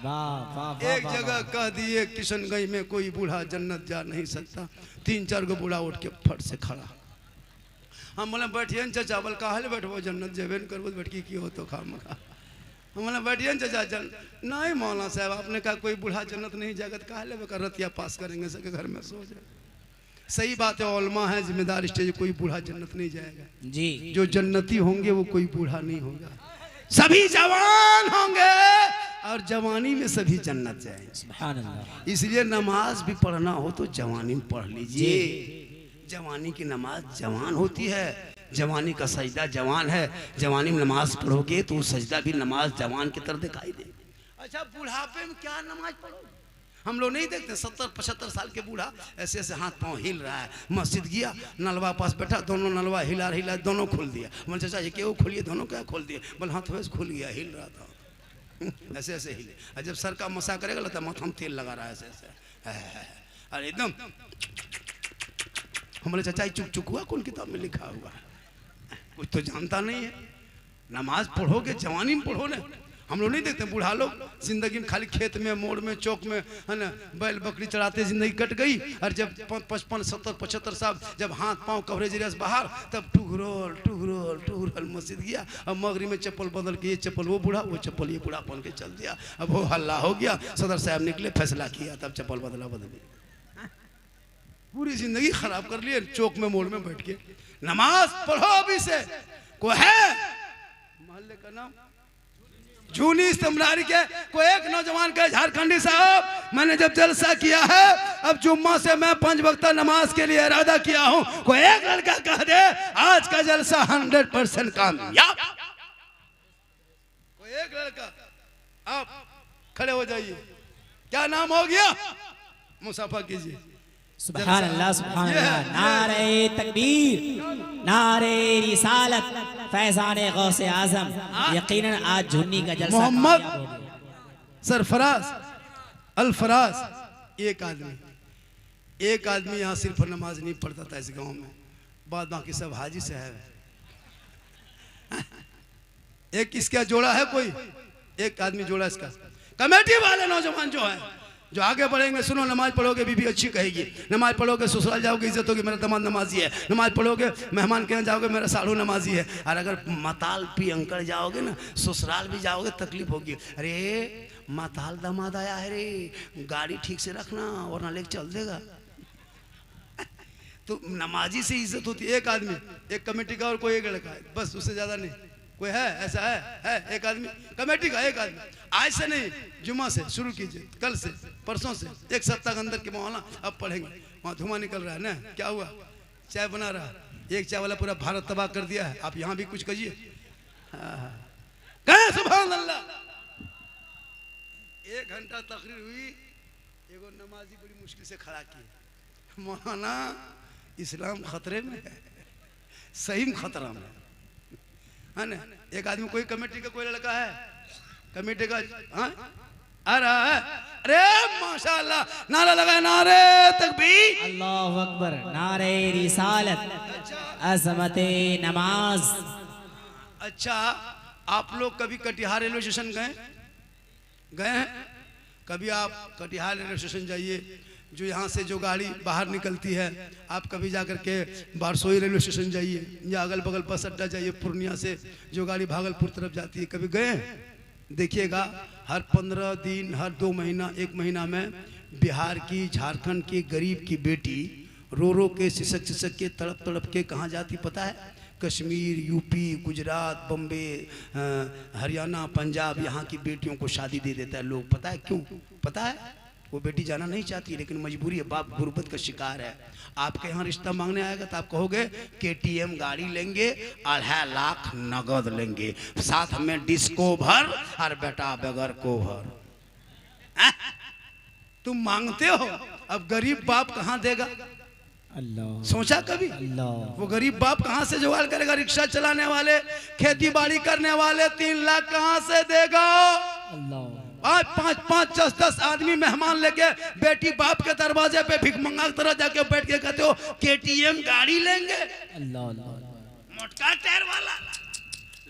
वाह वाह। एक जगह कह दिए किशनगंज में कोई बूढ़ा जन्नत जा नहीं सकता, 3-4 गो बूढ़ा उठ के फट से खड़ा, हम बोले बैठिए चाचा, बोल काहे बैठबो जन्नत जेबे न करबो बैठकी की हो तो खाम खा, हम बोले बैठिए चाचा नहीं मौलाना साहब आपने कहा कोई बूढ़ा जन्नत नहीं जाएगा तो काहे लेबे, रतिया पास करेंगे सके घर में सो जाए। सही बात है, उलमा है जिम्मेदार स्टेज, कोई बूढ़ा जन्नत नहीं जाएगा जी, जो जन्नती होंगे वो कोई बूढ़ा नहीं होगा, सभी जवान होंगे और जवानी में सभी जन्नत जाएंगे। सुभान अल्लाह। इसलिए नमाज भी पढ़ना हो तो जवानी में पढ़ लीजिए, जवानी की नमाज जवान होती है, जवानी का सजदा जवान है, जवानी में नमाज पढ़ोगे तो सजदा भी नमाज जवान की तरह दिखाई दे। अच्छा बुढ़ापे में क्या नमाज पढ़ोगे, हम लोग नहीं देखते 70-75 साल के बूढ़ा ऐसे ऐसे हाथ पांव हिल रहा है, मस्जिद गया नलवा पास बैठा, दोनों नलवा हिला हिला दोनों खोल दिया, बोले चाचा ये क्यों खोलिए, दोनों क्या खोल दिए, बोले हाथ वैसे खुल गया, हिल रहा था ऐसे ऐसे हिले, और जब सर का मसा करेगा लगता है माथा में तेल लगा रहा है ऐसे ऐसे, और एकदम हमारे चाचा ये चुक चुक हुआ कौन किताब में लिखा हुआ है, कुछ तो जानता नहीं है। नमाज पढ़ोगे जवानी में पढ़ो ना, हम लोग नहीं देखते बूढ़ा लोग जिंदगी में खाली खेत में मोड़ में चौक में है ना बैल बकरी चढ़ाते जिंदगी कट गई, और जब 55 70 75 साल जब हाथ पांव कवरेज रस बाहर, तब टुघरोल टुघरोल टुघरोल मस्जिद गया, अब मगरी में चप्पल बदल के ये चप्पल वो बूढ़ा, वो चप्पल ये बूढ़ा पहन के चल दिया। अब वो हल्ला हो गया, सदर साहब निकले फैसला किया, तब चप्पल बदला बदली, पूरी जिंदगी खराब कर लिए चौक में मोड़ में बैठ के। नमाज पढ़ो अभी से। कोई है मोहल्ले का नाम जूनी इस्तेमाल के, कोई एक नौजवान के झारखंडी साहब मैंने जब जलसा किया है, अब जुम्मा से मैं 5 वक्त नमाज के लिए इरादा किया हूं, कोई एक लड़का कह दे आज का जलसा 100% कामयाब। कोई एक लड़का, आप खड़े हो जाइए, क्या नाम हो गया, मुसाफा कीजिए। सुभान अल्लाह सुभान अल्लाह। नारे तकबीर, नारे रिसालत, फैज़ाने गौसे आज़म। यकीनन आज झुन्नी का जलसा मोहम्मद कामयाब हो गया। सरफराज अल्फराज, एक आदमी यहाँ सिर्फ नमाज नहीं पढ़ता था इस गांव में, बाद बाकी सब हाजी साहब। एक इसका जोड़ा है, कोई एक आदमी जोड़ा इसका। कमेटी वाले नौजवान जो है जो आगे बढ़ेंगे, सुनो नमाज पढ़ोगे बीबी अच्छी कहेगी, नमाज पढ़ोगे ससुराल जाओगे इज्जत होगी, मेरा दामाद नमाजी है, नमाज पढ़ोगे मेहमान के यहाँ जाओगे मेरा साड़ू नमाजी है, और अगर मताल पी अंकड़ जाओगे ना ससुराल भी जाओगे तकलीफ होगी, अरे मताल दामाद आया है रे, गाड़ी ठीक से रखना वरना लेके चल देगा। तो नमाजी से इज्जत होती है। एक आदमी, एक कमेटी का और कोई एक लड़का है, बस उससे ज्यादा नहीं। कोई है ऐसा है एक आदमी कमेटी का, एक आदमी। आज से नहीं, जुम्मा से शुरू कीजिए, कल से परसों से, एक सप्ताह के अंदर के मौलाना अब पढ़ेंगे। वहाँ धुआं निकल रहा है ना, क्या हुआ, चाय बना रहा, एक चाय वाला पूरा भारत तबाह कर दिया है, आप यहाँ भी कुछ कहिए। कहे सुभान अल्लाह। 1 घंटा तकरीर हुई, एगो नमाजी बड़ी मुश्किल से खड़ा किए, मौलाना इस्लाम खतरे में है, सही में खतरा में है ना। एक आदमी, कोई कमेटी का कोई लड़का है कमेटी का, हाँ आ रहा है, अरे माशाअल्लाह, नारा लगा, नारे तकबीर, अल्लाहु अकबर, नारे रिसालत, अज़मते नमाज। अच्छा, आप लोग कभी कटिहार रेलवे स्टेशन गए हैं? कभी आप कटिहार रेलवे स्टेशन जाइए, जो यहाँ से जो गाड़ी बाहर निकलती है, आप कभी जाकर के बारसोई रेलवे स्टेशन जाइए, या अगल बगल बस अड्डा जाइए, पूर्णिया से जो गाड़ी भागलपुर तरफ जाती है, कभी गए? देखिएगा हर 15 दिन, हर 2 महीना, 1 महीना में बिहार की, झारखंड की गरीब की बेटी रो रो के, सिसक सिसक के, तड़प तड़प के कहाँ जाती पता है? कश्मीर, यूपी, गुजरात, बम्बे, हरियाणा, पंजाब, यहाँ की बेटियों को शादी दे देता है लोग। पता है क्यों? पता है? वो बेटी जाना नहीं चाहती, लेकिन मजबूरी है, बाप गुर्बत का शिकार है। आपके यहाँ रिश्ता मांगने आएगा तो आप कहोगे KTM गाड़ी लेंगे, 2.5 लाख नगद लेंगे, साथ में डिस्को भर, और बेटा बगैर को भर। तुम मांगते हो, अब गरीब बाप कहाँ देगा? अल्लाह, सोचा कभी? अल्लाह, वो गरीब बाप कहाँ से जुगाड़ करेगा? रिक्शा चलाने वाले, खेती बाड़ी करने वाले 3 लाख कहाँ से देगा? अल्लाह, आज 5-5, 10-10 आदमी मेहमान लेके बेटी बाप के दरवाजे पे भिख मंगा की तरह जाके बैठ के कहते हो KTM गाड़ी लेंगे। अल्लाह, अल्लाह, मोटका टायर वाला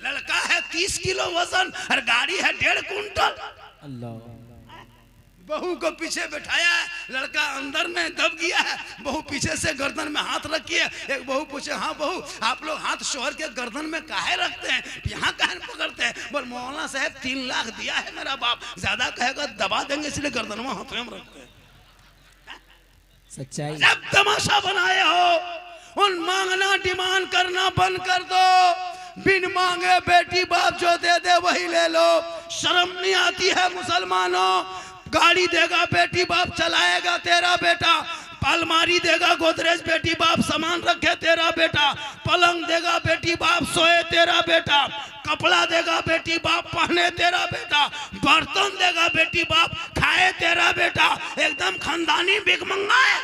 लड़का है, 30 किलो वजन, और गाड़ी है 1.5 कुंटल। अल्लाह, बहू को पीछे बैठाया है, लड़का अंदर में दब गया है, बहू पीछे से गर्दन में हाथ रखी है। एक बहू पूछे, हाँ बहू आप लोग हाथ शोहर के गर्दन में काहे रखते हैं, यहाँ काहे पकड़ते हैं? बोल मौलाना साहब 3 लाख दिया है मेरा बाप, ज्यादा कहेगा दबा देंगे, इसलिए गर्दन में हाथ में रखते हैं। सच्चाई। जब तमाशा बनाए हो, उन मांगना डिमांड करना बंद कर दो। बिन मांगे बेटी बाप जो दे दे वही ले लो। शर्म नहीं आती है मुसलमानों? गाड़ी देगा बेटी बाप चलाएगा तेरा बेटा, अलमारी देगा गोदरेज बेटी बाप सामान रखे तेरा बेटा, पलंग देगा बेटी बाप सोए तेरा बेटा, कपड़ा देगा बेटी बाप पहने तेरा बेटा, बर्तन देगा बेटी बाप खाए तेरा बेटा। एकदम खानदानी भिखमंगा है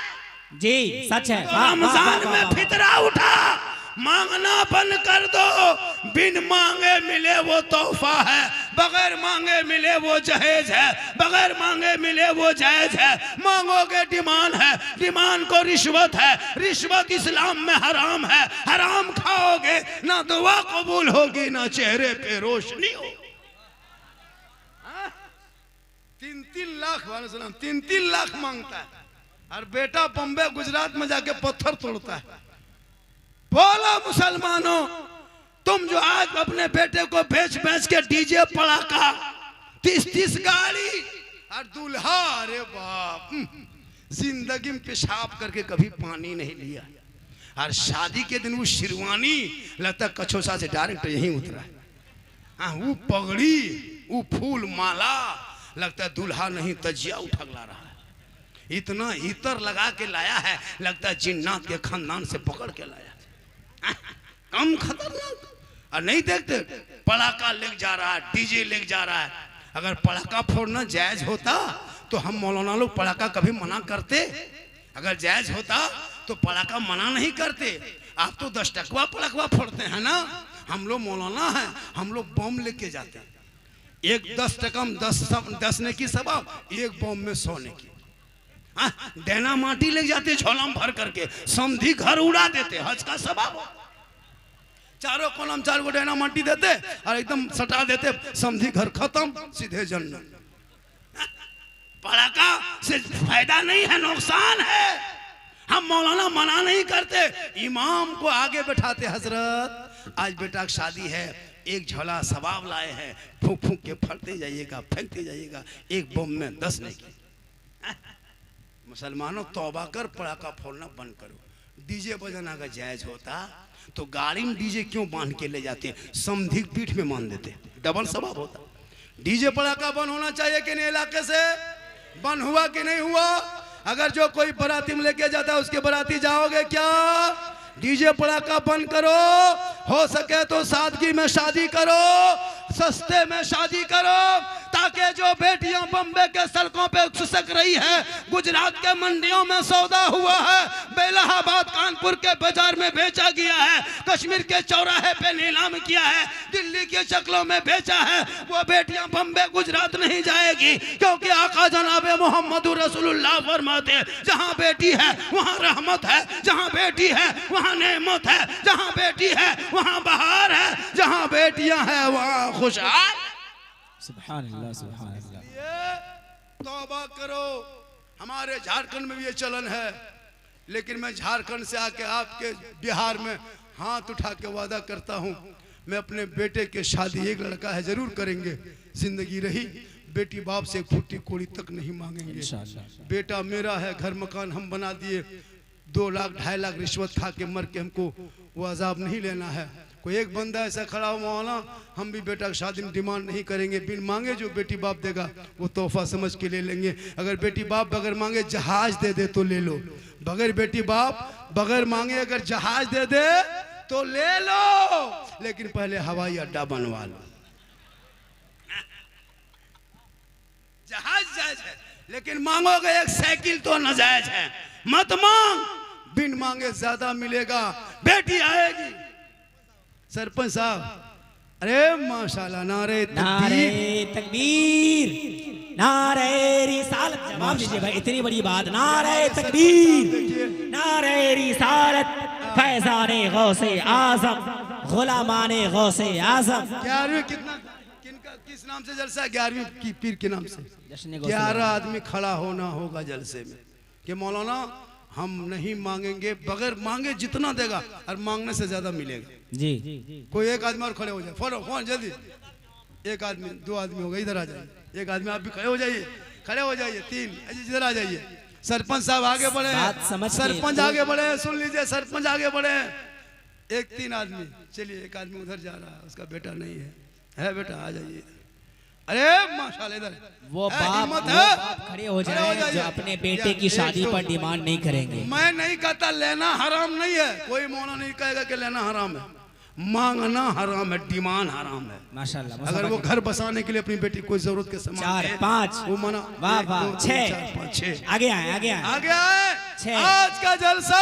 जी, सच है। रमजान में फितरा उठा, मांगना बंद कर दो। बिन मांगे मिले वो तोहफा है, बगैर मांगे मिले वो जहेज है, बगैर मांगे मिले वो जायज है। मांगोगे डिमांड है, डिमांड को रिश्वत है, रिश्वत इस्लाम में हराम है। हराम खाओगे ना दुआ कबूल होगी ना चेहरे पे रोशनी हो। 3-3 लाख वाले सलाम 3-3 लाख मांगता है और बेटा बम्बे गुजरात में जाके पत्थर तोड़ता है। बोलो मुसलमानों, तुम जो आज अपने बेटे को बेच बेच के डीजे पड़ाका 30-30 गाड़ी और दूल्हा, अरे बाप, जिंदगी में पेशाब करके कभी पानी नहीं लिया और शादी के दिन वो शेरवानी लगता कछोसा से डायरेक्ट यहीं उतरा है। हाँ, वो पगड़ी, वो फूल माला लगता है दूल्हा नहीं तजिया उठा ला रहा है। इतना इतर लगा के लाया है, लगता है जिन्नात के खानदान से पकड़ के लाया। कम खतरनाक। और नहीं देखते पड़ाका लेके जा रहा है, डीजे लेके जा रहा है। अगर पड़ाका फोड़ना जायज होता तो हम मौलाना लोग पड़ाका कभी मना करते? अगर जायज होता तो पड़ाका मना नहीं करते। आप तो 10 टकवा पड़ाका फोड़ते हैं ना, हम लोग मौलाना हैं, हम लोग बम लेके जाते हैं। एक 10 टका में 10 ने की सवाब, एक बम में 100 ने की। देना माटी ले जाते झोला में भर करके, समधी घर उड़ा देते, हज का सवाब। चारों कोलम 4 गो देना माटी देते और एकदम सटा देते, समधी घर खत्म, सीधे जन्नत। पड़ाका से फायदा नहीं है, नुकसान है। हम मौलाना मना नहीं करते, इमाम को आगे बैठाते, हजरत आज बेटा की शादी है, एक झोला सवाब लाए हैं, फूंक फूंक के फटते जाइएगा, फेंकते जाइएगा, एक बम में 10 नहीं की। मुसलमानों तौबा कर, पड़ाका फोड़ना बंद करो। डीजे बजाना अगर जायज होता तो गाड़ी में डीजे क्यों बांध के ले जाते? समधी पीठ में मान देते, डबल सवाब होता। डीजे पड़ाका बंद होना चाहिए कि नहीं? इलाके से बंद हुआ कि नहीं हुआ? अगर जो कोई बाराती में लेके जाता है उसके बाराती जाओगे क्या? डीजे पड़ाका बंद करो, हो सके तो सादगी में शादी करो, सस्ते में शादी करो, ताकि जो बेटियां बम्बे के सड़कों पे सुसक रही है, गुजरात के मंडियों में सौदा हुआ है, बेलाहाबाद कानपुर के बाजार में बेचा गया है, कश्मीर के चौराहे पे नीलाम किया है, दिल्ली के शक्लों में बेचा है, वो बेटियां बम्बे गुजरात नहीं जाएगी, क्योंकि आका जनाबे मोहम्मद रसूलुल्लाह फरमाते हैं, जहां बेटी है वहां रहमत है, जहां बेटी है वहां नेमत है, जहां बेटी है वहां बहार है, जहां बेटियां हैं वहां खुशहाल। सुभान अल्लाह, सुभान अल्लाह। तौबा करो। हमारे झारखंड में भी ये चलन है, लेकिन मैं झारखंड से आके आपके बिहार में हाथ उठा के वादा करता हूँ, मैं अपने बेटे के शादी, एक लड़का है जरूर करेंगे, जिंदगी रही बेटी बाप से 1 फुट्टी कोड़ी तक नहीं मांगेंगे। बेटा मेरा है, घर मकान हम बना दिए, 2 लाख 2.5 लाख रिश्वत खा के मर के हमको वो अजाब नहीं लेना है। कोई एक बंदा ऐसा खड़ा हुआ मौलाना, हम भी बेटा की शादी में डिमांड नहीं करेंगे, बिन मांगे जो बेटी बाप देगा वो तोहफा समझ के ले लेंगे। अगर बेटी बाप बगैर मांगे जहाज दे दे तो ले लो, बगैर बेटी बाप बगैर मांगे अगर जहाज दे दे तो ले लो, लेकिन पहले हवाई अड्डा बनवा लो। जहाज जायज है, लेकिन मांगोगे एक साइकिल तो नाजायज है। मत मांग, बिन मांगे ज्यादा मिलेगा, बेटी आएगी। सरपंच साहब, अरे माशाल्लाह, नारे तकबीर, नारे रिसालत। जवाब दीजिए भाई, इतनी बड़ी बात। नारे तकबीर, नारे रिसालत, फैज़ाने गौसे आज़म, गुलामाने गौसे आज़म। 11वीं किस नाम से जलसा है? 11वीं की पीर के नाम से 11 आदमी खड़ा होना होगा जलसे में कि मौलाना हम नहीं मांगेंगे, बगैर मांगे जितना देगा और मांगने से ज्यादा मिलेगा। जी कोई एक आदमी और खड़े हो जाए, फोन जल्दी, एक आदमी, 2 आदमी हो गए, इधर आ जाइए, एक आदमी आप भी खड़े हो जाइए, खड़े हो जाइए, 3 इधर आ जाइए। सरपंच साहब आगे बढ़े, सरपंच आगे बढ़े, सुन लीजिए, सरपंच आगे बढ़े। 1-3 आदमी, चलिए, एक आदमी उधर जा रहा है, उसका बेटा नहीं है बेटा, आ जाइए। अरे माशाल्लाह, इधर वो बाप खड़े हो जाए जो अपने बेटे की शादी पर डिमांड नहीं करेंगे। मैं नहीं कहता लेना हराम नहीं है, कोई मौलाना नहीं कहेगा कि लेना हराम है, मांगना हराम है, डिमांड हराम है। माशाल्लाह, अगर वो घर बसाने के लिए अपनी बेटी कोई जरूरत के सामान 4, 5 वो मना, वाह वाह, 6 आगे आए, आगे आए, आगे आए। आज का जलसा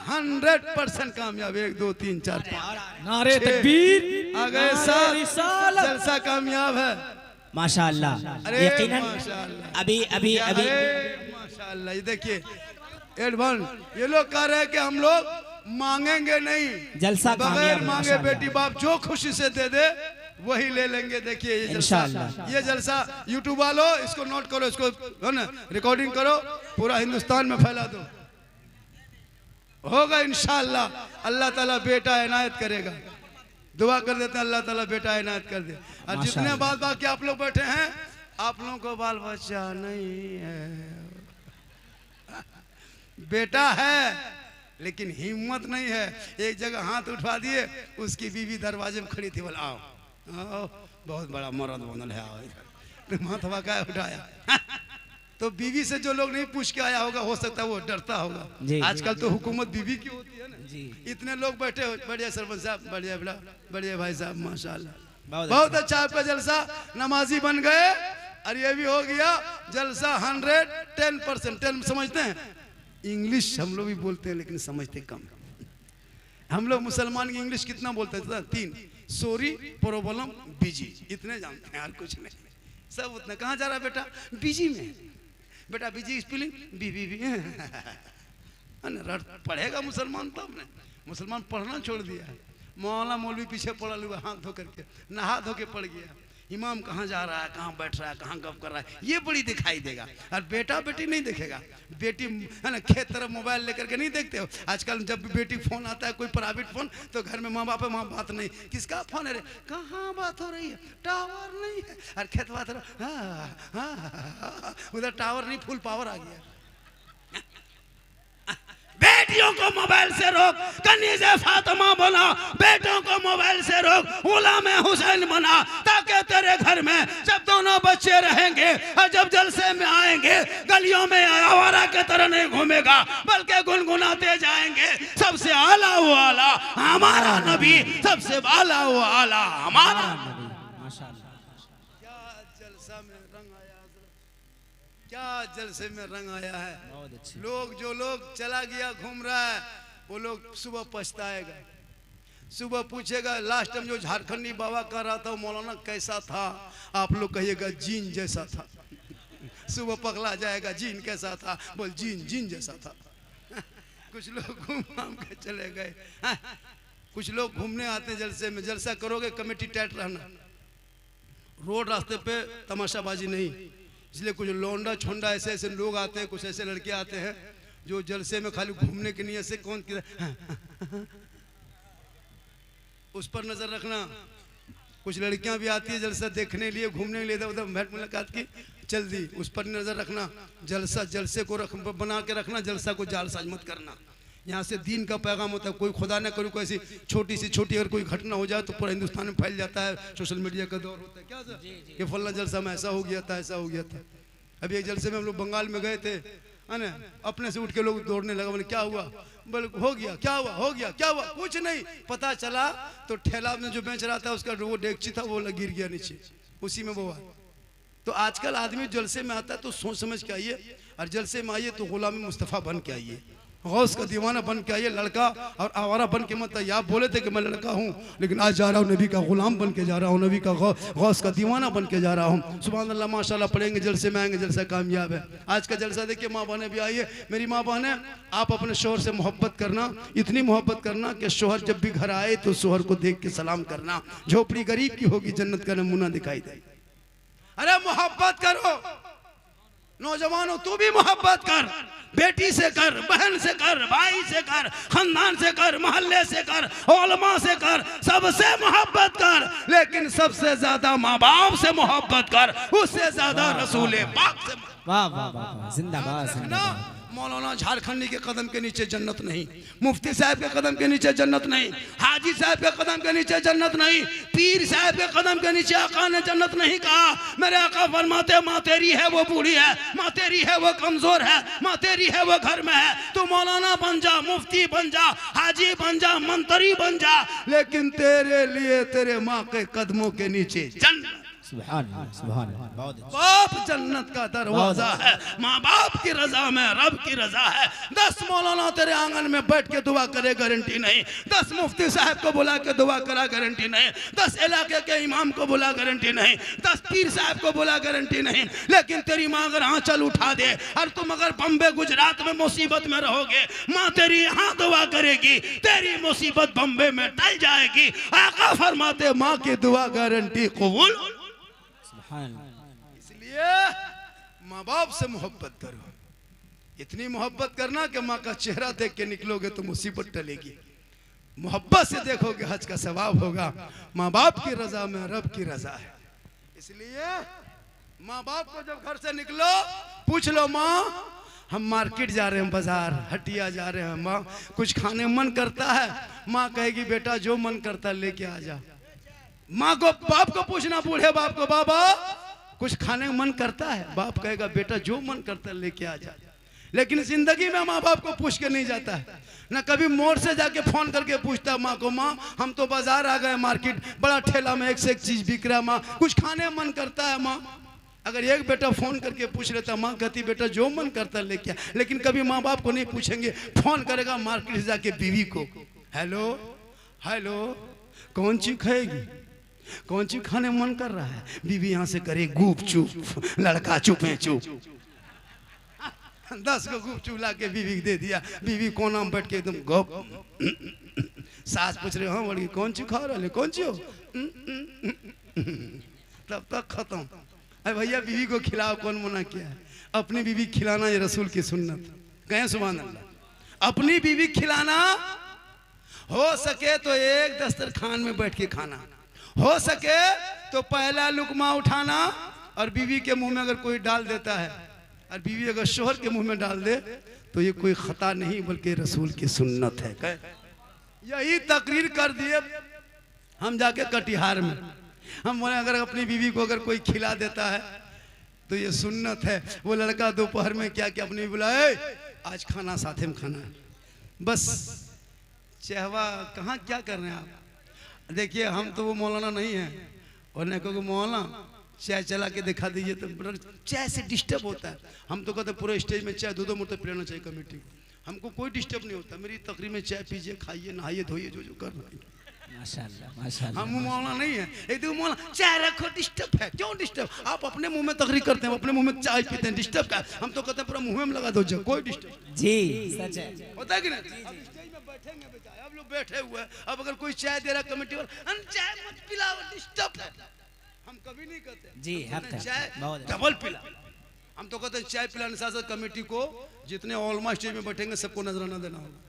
100% कामयाब। 1 2 3 4 5 नारे तकबीर, आ गए साहब, जलसा कामयाब है माशाअल्लाह। अरे यकीनन माशाअल्लाह। अभी अभी अभी अरे माशाअल्लाह, ये देखिए एडवांस ये लोग कह रहे हैं कि हम लोग मांगेंगे नहीं, जलसा बगैर कामयाब है, मांगे माशाअल्लाह। बेटी बाप जो खुशी से दे दे वही ले लेंगे। देखिए ये जलसा, इंशाअल्लाह। ये जलसा यूट्यूब वालों इसको नोट करो, इसको है ना रिकॉर्डिंग करो, पूरा हिंदुस्तान में फैला दो, होगा इंशाअल्लाह। अल्लाह ताला बेटा इनायत करेगा, दुआ कर देते हैं अल्लाह ताला बेटा इनायत कर दे। और जितने माशाअल्लाह। बात बाकी आप लोग बैठे हैं, आप लोगों को बाल बच्चा नहीं है, बेटा है लेकिन हिम्मत नहीं है। एक जगह हाथ उठा दिए, उसकी बीवी दरवाजे में खड़ी थी, बोला आओ आओ, बहुत बड़ा मर्द बनल है, आओ इधर। हाथ हवा का उठाया तो बीवी से जो लोग नहीं पूछ के आया होगा, हो सकता है वो डरता होगा। जी। आजकल तो हुकूमत बीवी की होती है ना जी। इतने लोग बैठे हो, बढ़िया सरपंच साहब, बढ़िया बेटा, बढ़िया भाई साहब, माशाल्लाह बहुत अच्छा आपका जलसा, नमाजी बन गए और ये भी हो गया जलसा 110%। 10 समझते हैं इंग्लिश, हम लोग भी बोलते हैं लेकिन समझते कम। हम लोग मुसलमान की इंग्लिश कितना बोलते हैं? 3, सॉरी, प्रॉब्लम, बिजी, इतने जानते हैं और कुछ नहीं। सब उतना। कहाँ जा रहा है बेटा? बिजी में। बेटा busy spelling B B B पढ़ेगा मुसलमान तब ने। मुसलमान पढ़ना छोड़ दिया है, मौलाना मौलवी पीछे पड़ा हुआ, हाथ धो करके नहा धो के पड़ गया। इमाम कहाँ जा रहा है, कहाँ बैठ रहा है, कहाँ गप कर रहा है, ये बड़ी दिखाई देगा। और बेटा बेटी नहीं देखेगा। बेटी है ना खेत तरफ मोबाइल लेकर के नहीं देखते हो आजकल। जब भी बेटी फोन आता है कोई प्राइवेट फोन, तो घर में माँ बाप है, वहाँ बात नहीं, किसका फोन है रे, कहाँ बात हो रही है, टावर नहीं है। और खेत बात उधर टावर नहीं, फुल पावर आ गया। बेटियों को मोबाइल से रोक, कनीज़े फातिमा बना, बेटों को मोबाइल से रोक, गुलाम हुसैन बना, ताकि तेरे घर में जब दोनों बच्चे रहेंगे और जब जलसे में आएंगे, गलियों में आवारा के तरह नहीं घूमेगा, बल्कि गुनगुनाते जाएंगे, सबसे आला वो आला हमारा नबी, सबसे आला वो आला हमारा नबी। माशाअल्लाह। क्या जलसा में रंग आया, क्या जलसे में रंग आया है। बहुत अच्छे। लोग जो लोग चला गया घूम रहा है, वो लोग सुबह पछताएगा, सुबह पूछेगा लास्ट टाइम जो झारखंडी बाबा कह रहा था मौलाना कैसा था, आप लोग कहिएगा जीन जैसा था। सुबह पगला जाएगा, जीन कैसा था, बोल जीन जीन जैसा था। कुछ लोग घूम घाम के चले गए। कुछ लोग घूमने आते हैं जलसे में। जलसा करोगे कमेटी टाइट रहना, रोड रास्ते पे तमाशाबाजी नहीं। इसलिए कुछ लौंडा छोंडा ऐसे ऐसे लोग आते हैं, कुछ ऐसे लड़के आते हैं जो जलसे में खाली घूमने की नीयत से कौन उस पर नजर रखना। कुछ लड़कियां भी आती है जलसा देखने लिए, घूमने के लिए, इधर उधर भेंट मुलाकात की चल दी, उस पर नजर रखना। जलसा जलसे को बना के रखना, जलसा को जालसाज मत करना। यहाँ से दीन का पैगाम होता है। कोई खुदा न करे कोई ऐसी छोटी सी छोटी अगर कोई घटना हो जाए तो पूरा हिंदुस्तान में फैल जाता है। सोशल मीडिया का दौर होता है, क्या सर ये फलना जलसा में ऐसा हो गया था, ऐसा हो गया था। अभी एक जलसे में हम लोग बंगाल में गए थे, है ना, अपने से उठ के लोग दौड़ने लगा। बोले क्या हुआ, बोले हो गया, क्या हुआ, हो गया, क्या हुआ, कुछ नहीं। पता चला तो ठेला में जो बेच रहा था उसका वो डेगची था, वो गिर गया नीचे, उसी में वो। तो आजकल आदमी जलसे में आता है तो सोच समझ के आइए, और जलसे में आइए तो गुलाम मुस्तफ़ा बन के आइए, गौस का दीवाना बन के आइए। लड़का और आवारा बन के मत आइए। आप बोले थे कि मैं लड़का हूँ, लेकिन आज जा रहा हूँ नबी का गुलाम बन के जा रहा हूँ, नबी का गौस का दीवाना बन के जा रहा हूँ। सुभान अल्लाह, माशाल्लाह पढ़ेंगे, जलसे में आएंगे, जलसा कामयाब है। आज का जलसा देखिए, माँ बहनें भी आइए। मेरी माँ बहनें, आप अपने शोहर से मोहब्बत करना, इतनी मोहब्बत करना कि शोहर जब भी घर आए तो शोहर को देख के सलाम करना। झोपड़ी गरीब की होगी, जन्नत का नमूना दिखाई दे। अरे मोहब्बत करो नौजवानों, तू भी मोहब्बत कर, बेटी से कर, बहन से कर, भाई से कर, खानदान से कर, मोहल्ले से कर, उलमा से कर, सबसे मोहब्बत कर। लेकिन सबसे ज्यादा माँ बाप से मोहब्बत कर, उससे ज्यादा रसूल पाक से। वाह वाह वाह, जिंदाबाद जिंदाबाद। मौलाना झारखंडी के कदम के नीचे जन्नत नहीं, मुफ्ती साहब के कदम के नीचे जन्नत नहीं, हाजी साहब के कदम के नीचे जन्नत नहीं, पीर साहब के कदम के नीचे आका ने जन्नत नहीं कहा। मेरे आका फरमाते माँ तेरी है वो बूढ़ी है, माँ तेरी है वो कमजोर है, माँ तेरी है वो घर में है। तू मौलाना बन जा, मुफ्ती बन जा, हाजी बन जा, मंत्री बन जा, लेकिन तेरे लिए तेरे माँ के कदमों के नीचे जन्नत। सुभान अल्लाह, सुभान अल्लाह, बहुत अच्छा। बाप जन्नत का दरवाजा है, माँ बाप की रजा में रब की रजा है। 10 मौलाना तेरे आंगन में बैठ के दुआ करे गारंटी नहीं, 10 मुफ्ती साहब को बुला के दुआ करा गारंटी नहीं, 10 इलाके के इमाम को बुला गारंटी नहीं, 10 पीर साहब को बुला गारंटी नहीं। लेकिन तेरी माँ अगर आंचल उठा दे और तुम अगर बम्बे गुजरात में मुसीबत में रहोगे, माँ तेरी यहाँ दुआ करेगी, तेरी मुसीबत बम्बे में टल जाएगी। आका फरमाते माँ की दुआ गारंटी कबूल। इसलिए माँ बाप से मोहब्बत करो, इतनी मोहब्बत करना कि माँ का चेहरा देख के निकलोगे तो मुसीबत टलेगी। मोहब्बत से देखोगे हज का सवाब होगा। माँ बाप की रजा में रब की रजा है। इसलिए माँ बाप को जब घर से निकलो पूछ लो, माँ हम मार्केट जा रहे हैं, बाजार हटिया जा रहे हैं, माँ कुछ खाने मन करता है? माँ कहेगी बेटा जो मन करता है लेके आ जा। माँ को बाप को पूछना, बूढ़े बाप को, बाबा कुछ खाने मन करता है? बाप कहेगा बेटा जो मन करता है लेके आ जा। लेकिन जिंदगी में माँ बाप को पूछ के नहीं जाता है, ना कभी मोड़ से जाके फोन करके पूछता है माँ को, माँ हम तो बाजार आ गए, मार्केट बड़ा ठेला में एक से एक चीज बिक रहा है, माँ कुछ खाने मन करता है? माँ अगर एक बेटा फोन करके पूछ लेता, माँ कहती बेटा जो मन करता है लेके आ। लेकिन कभी माँ बाप को नहीं पूछेंगे, फोन करेगा मार्केट से जाके बीवी को, हेलो हेलो कौन चीज खाएगी, कौन चीज खाने मन कर रहा है? बीवी यहाँ से करे गुप चुप, लड़का चुपे चुप। 10 को गुप चुप ला के बीवी दे दिया। बीवी कोना में बैठ के एकदम गप। सास पूछ रहे, हाँ बड़ी कौन चीज खा रहे, कौन चीज हो? तब तक खत्म। अरे भैया बीवी को खिलाओ, कौन मना किया है? अपनी बीवी खिलाना ये रसूल की सुन्नत। कहें सुभान अल्लाह। अपनी बीवी खिलाना, हो सके तो एक दस्तरखान में बैठ के खाना, हो सके तो पहला लुकमा उठाना, और बीवी के मुंह में अगर कोई डाल देता है और बीवी अगर शोहर के मुंह में डाल दे तो ये कोई खता नहीं बल्कि रसूल की सुन्नत है। यही तकरीर कर दिए हम जाके कटिहार में। हम बोले अगर अपनी बीवी को अगर कोई खिला देता है तो ये सुन्नत है। वो लड़का दोपहर में क्या क्या अपनी बुलाए, आज खाना साथे में खाना है, बस चहवा कहाँ क्या कर रहे हैं आप? देखिए हम तो वो मौलाना नहीं है, और नहीं को मौलाना चाय चला के दिखा दीजिए तो चाय से डिस्टर्ब होता है। हम तो कहते पूरे स्टेज में चाय 2-2 मुर्तब पिलाना चाहिए कमेटी को, हमको कोई डिस्टर्ब नहीं होता। मेरी तकरीर में चाय पीजिए, खाइए, नहाइए, धोइए, जो जो कर रहे हैं। माशाअल्लाह, माशाअल्लाह। हम मौलाना नहीं है, एक दो मौलाना चाय रखो, डिस्टर्ब है। क्यों डिस्टर्ब? आप अपने मुंह में तकरीर करते हैं, अपने मुंह में चाय पीते हैं, डिस्टर्ब का? हम तो कहते हैं पूरा मुंह में लगा दो, जो कोई डिस्टर्ब जी सच है, होता है कि नहीं? अब स्टेज में बैठेंगे बेचारे, अब लोग बैठे हुए हैं, अब अगर कोई चाय दे रहा कमेटी वाला, चाय मत पिलाओ, डिस्टर्ब है, हम कभी नहीं कहते जी हक है, चाय बहुत अच्छा। डबल पिला। हम तो कहते हैं चाय पिलाने साथ साथ कमेटी को जितने ऑलमा स्टेज में बैठेंगे सबको नजराना देना होगा।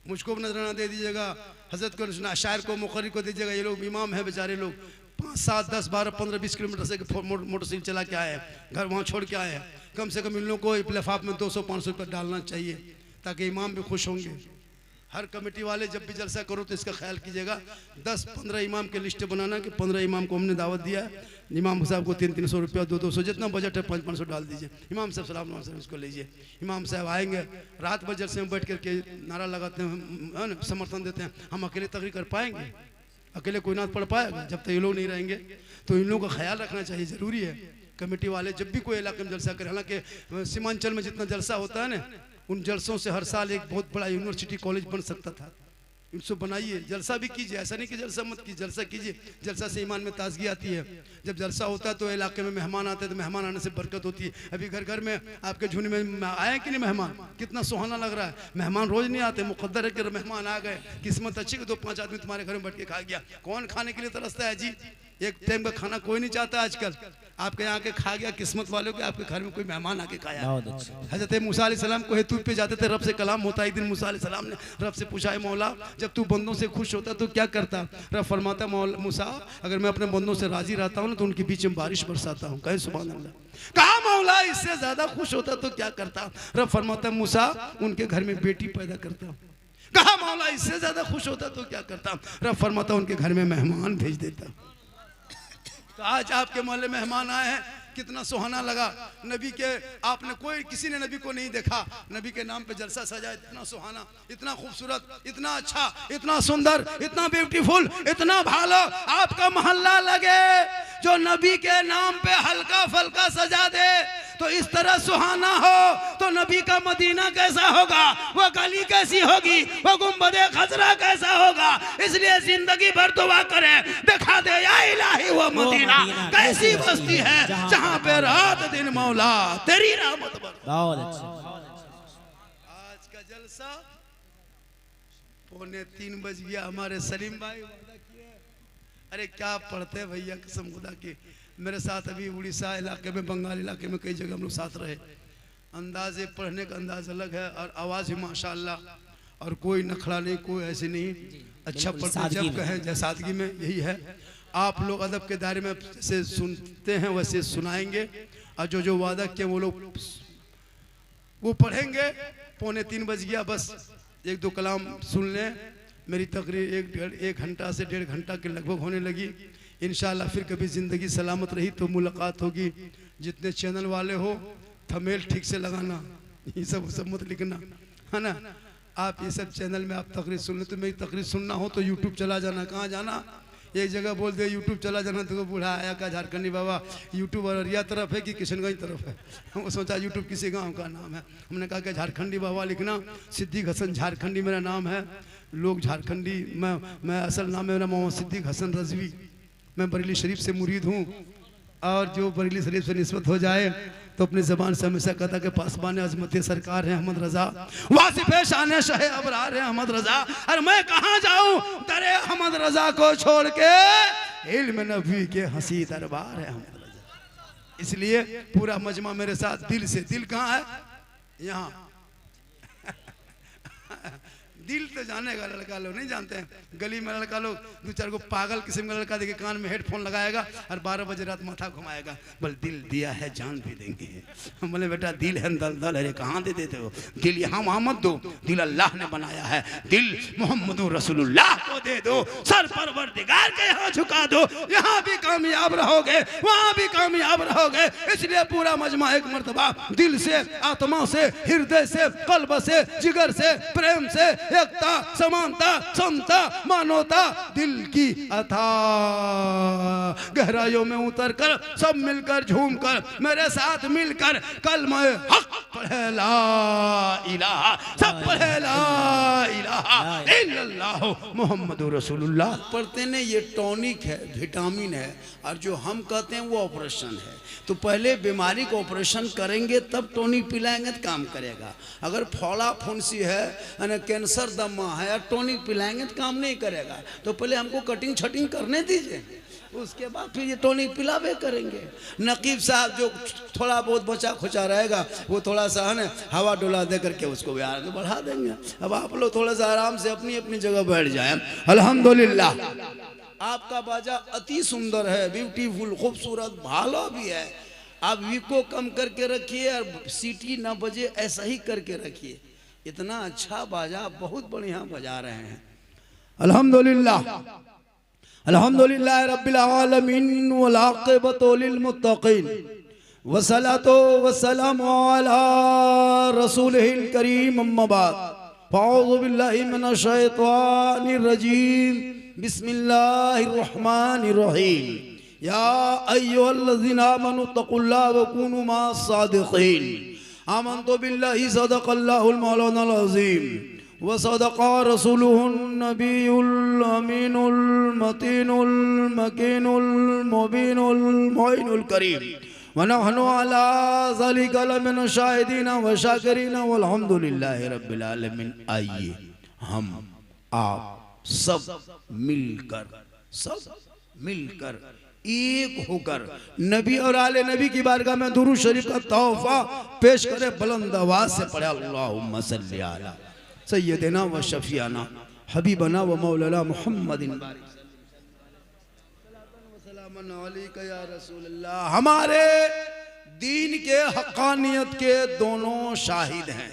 मुझको भी नजराना दे दीजिएगा, हजरत को, शायर को, मुखरी को दीजिएगा। ये लोग इमाम है बेचारे लोग, 5, 7, 10, 12, 15, 20 किलोमीटर से मोटरसाइकिल चला के आए हैं, घर वहाँ छोड़ के आए हैं। कम से कम इन लोगों को लिफाफ में 200-500 रुपये डालना चाहिए ताकि इमाम भी खुश होंगे। हर कमेटी वाले जब भी जलसा करो तो इसका ख्याल कीजिएगा, 10-15 इमाम के लिस्ट बनाना कि 15 इमाम को हमने दावत दिया है, इमाम साहब को 300-300 रुपया, 200-200 जितना बजट है 500-500 डाल दीजिए। इमाम साहब सलाम उसको लीजिए। इमाम साहब आएंगे, रात भर जलसे में बैठ करके नारा लगाते हैं, समर्थन देते हैं। हम अकेले तकरीर कर पाएंगे? अकेले कोई नात पढ़ पाएगा? जब तक ये लोग नहीं रहेंगे तो इन लोगों का ख्याल रखना चाहिए, ज़रूरी है। कमेटी वाले जब भी कोई इलाके में जलसा करें, हालांकि सीमांचल में जितना जलसा होता है ना, उन जलसों से हर साल एक बहुत बड़ा यूनिवर्सिटी कॉलेज बन सकता था। इनको बनाइए, जलसा भी कीजिए, ऐसा नहीं कि जलसा मत कीजिए, जलसा कीजिए। जलसा से ईमान में ताजगी आती है। जब जलसा होता है तो इलाके में मेहमान आते हैं, तो मेहमान आने से बरकत होती है। अभी घर घर में आपके झुंड में आए कि नहीं मेहमान? कितना सुहाना लग रहा है। मेहमान रोज नहीं आते, मुकद्दर है कि मेहमान आ गए, किस्मत अच्छी कि 2-5 आदमी तुम्हारे घर में बैठ के खा गया। कौन खाने के लिए तरसता है जी? एक टाइम का खाना कोई नहीं चाहता आजकल। आपके यहाँ के खा गया, किस्मत वालों के आपके घर में कोई मेहमान आके खाया। हजरत मूसा अलैहिस्सलाम को हेतु पे जाते थे, रब से कलाम होता। एक दिन मूसा अलैहिस्सलाम ने रब से पूछा, है मौला जब तू बंदों से खुश होता तो क्या करता? रब फरमाता, मूसा अगर मैं अपने बंदों से राजी रहता हूँ ना तो उनके बीच में बारिश बरसाता हूँ। कहे सुभान अल्लाह। कहा मौला इससे ज्यादा खुश होता तो क्या करता? रब फरमाता, मूसा उनके घर में बेटी पैदा करता हूँ। कहा मौला इससे ज्यादा खुश होता तो क्या करता? रब फरमाता, उनके घर में मेहमान भेज देता। तो आज आपके मोहल्ले मेहमान आए हैं, कितना सुहाना लगा। नबी के आपने कोई किसी ने नबी को नहीं देखा, नबी के नाम पे जलसा सजा, इतना सुहाना, इतना खूबसूरत, इतना अच्छा, इतना सुंदर, इतना ब्यूटीफुल, इतना भालो आपका मोहल्ला लगे जो नबी के नाम पे हल्का फल्का सजा दे तो इस तरह सुहाना हो तो नबी का मदीना कैसा होगा, वो गली कैसी होगी, वो गुंबदे खजरा कैसा होगा। इसलिए जिंदगी भर दुआ करें, दिखा दे या इलाही वो मदीना कैसी बस्ती है जहां पे रात दिन मौला तेरी रहमत बर। बहुत अच्छा। आज का जलसा 2:45 बज गया। हमारे सलीम भाई वादा किए, अरे क्या पढ़ते भैया कसम खुदा की। मेरे साथ अभी उड़ीसा इलाके में, बंगाल इलाके में कई जगह हम लोग साथ रहे। अंदाजे पढ़ने का अंदाज अलग है और आवाज़ भी माशाल्लाह, और कोई नखड़ा नहीं, कोई ऐसे नहीं, अच्छा पढ़ते जब कहें जय सादगी में, यही है। आप लोग अदब के दायरे में जैसे सुनते हैं वैसे सुनाएंगे, और जो जो वादा किए वो लोग वो पढ़ेंगे। 2:45 बज गया, बस 1-2 कलाम सुन लें। मेरी तकरीर 1 घंटा से 1.5 घंटा के लगभग होने लगी। इंशाल्लाह फिर कभी ज़िंदगी सलामत रही तो मुलाकात होगी। जितने चैनल वाले हो थंबनेल ठीक से लगाना, ये सब मत लिखना, है ना। आप ये सब चैनल में आप तकरीर सुन ले, तो मेरी तकरीर सुनना हो तो यूट्यूब चला जाना। कहाँ जाना, एक जगह बोल दे यूट्यूब चला जाना तो बूढ़ा आया का झारखंडी बाबा यूट्यूब अररिया तरफ है कि किशनगंज तरफ है। वो सोचा यूट्यूब किसी गांव का नाम है। हमने कहा कि झारखंडी बाबा लिखना, सिद्दीक हसन झारखंडी मेरा नाम है। लोग झारखंडी, मैं असल नाम है मेरा मोहम्मद सिद्दीक हसन रजवी। मैं बरेली शरीफ से मुरीद हूँ, और जो बरेली शरीफ से निस्बत हो जाए तो अपनी ज़बान से हमेशा कहता कि पासबान अज़मत सरकार है अहमद रज़ा, वासिफ़े शान शाह अबरार है अहमद रज़ा। और मैं कहाँ जाऊँ दरे अहमद रज़ा को छोड़ के, इल्म नबी के हंसी दरबार है अहमद रज़ा। इसलिए पूरा मजमा मेरे साथ दिल से। दिल कहाँ है, यहाँ। दिल तो जानेगा, लड़का लोग नहीं जानते हैं। गली में लड़का लोग 2-4 को पागल किस्म का लड़का देखे कान में हेडफोन लगाएगा और 12 बजे रात माथा घुमाएगा, बोल दिल दिया है जान भी देंगे। हम बोले बेटा दिल है दलदल है, कहाँ दे देते हो दिल, यहाँ वहाँ मत दो, दिल अल्लाह ने बनाया है, दिल मोहम्मद रसूलुल्लाह को दे दो, सर परवरदिगार के यहाँ झुका दो, यहाँ भी कामयाब रहोगे वहाँ भी कामयाब रहोगे। इसलिए पूरा मजमा एक मर्तबा दिल से, आत्मा से, हृदय से, कल्ब से, जिगर से, प्रेम से, एकता, समानता, समता, मानवता, दिल की अथाह गहराइयों में उतर कर सब मिलकर झूम कर मेरे साथ मिलकर कलमा हक पढ़े ला इलाहा, सब पढ़े ला इलाहा इल्लल्लाह मुहम्मदुर रसूलुल्लाह। पढ़ते ने ये टॉनिक है, विटामिन है, और जो हम कहते हैं वो ऑपरेशन है। तो पहले बीमारी को ऑपरेशन करेंगे तब टॉनिक पिलाएंगे तो काम करेगा। अगर फोड़ा फुंसी है, कैंसर दमा है, और टॉनिक पिलाएंगे तो काम नहीं करेगा। तो पहले हमको कटिंग छटिंग करने दीजिए, उसके बाद फिर ये टॉनिक पिलावे करेंगे। नकीब साहब जो थोड़ा बहुत बचा खुचा रहेगा वो थोड़ा सा है ना हवा डोला दे करके उसको आगे बढ़ा देंगे। अब आप लोग थोड़ा सा आराम से अपनी अपनी जगह बैठ जाए। अल्हम्दुलिल्लाह आपका बाजा अति सुंदर है, ब्यूटीफुल, खूबसूरत, भालो भी है। आप वीको कम करके रखिए और सीटी ना बजे ऐसा ही करके रखिए। इतना अच्छा बाजा बहुत बढ़िया बजा रहे हैं। अल्हम्दुलिल्लाह अल्हम्दुलिल्लाह रब्बिल आलमीन वल आक़िबतु लिल मुत्तक़ीन वस्सलातु वस्सलामु अला रसूलिहिल करीम अम्मा बाद फ़अऊज़ु बिल्लाहि मिनश शैतानिर रजीम बिस्मिल्लाहिर रहमानिर रहीम या अय्युहल्लज़ीना आमनु तक़ुल्लाह व कूनू मअस सादिक़ीन आमन्तु बिल्लाहि सदक़ल्लाहुल मौलानाल अज़ीम व सदक़ा रसूलुहुन नबियुल अमीनुल मतीनुल मकीनुल मुबीनुल मुइनुल करीम व नहनु अला ज़ालिका लमिन शाहिदीन व शाकिरीन वल्हम्दुलिल्लाहि रब्बिल आलमीन। आइए हम आप सब मिलकर एक होकर नबी और आले नबी की बारगाह में दुरूद शरीफ का तोहफा पेश करे। बुलंद आवाज से पढ़े अल्लाहुम्मा सल्ली अला सय्यदिना व शफीआना हबीबना व मौलाना मुहम्मदिन या रसूल अल्लाह। हमारे दीन के हक़ानियत के दोनों शाहिद हैं,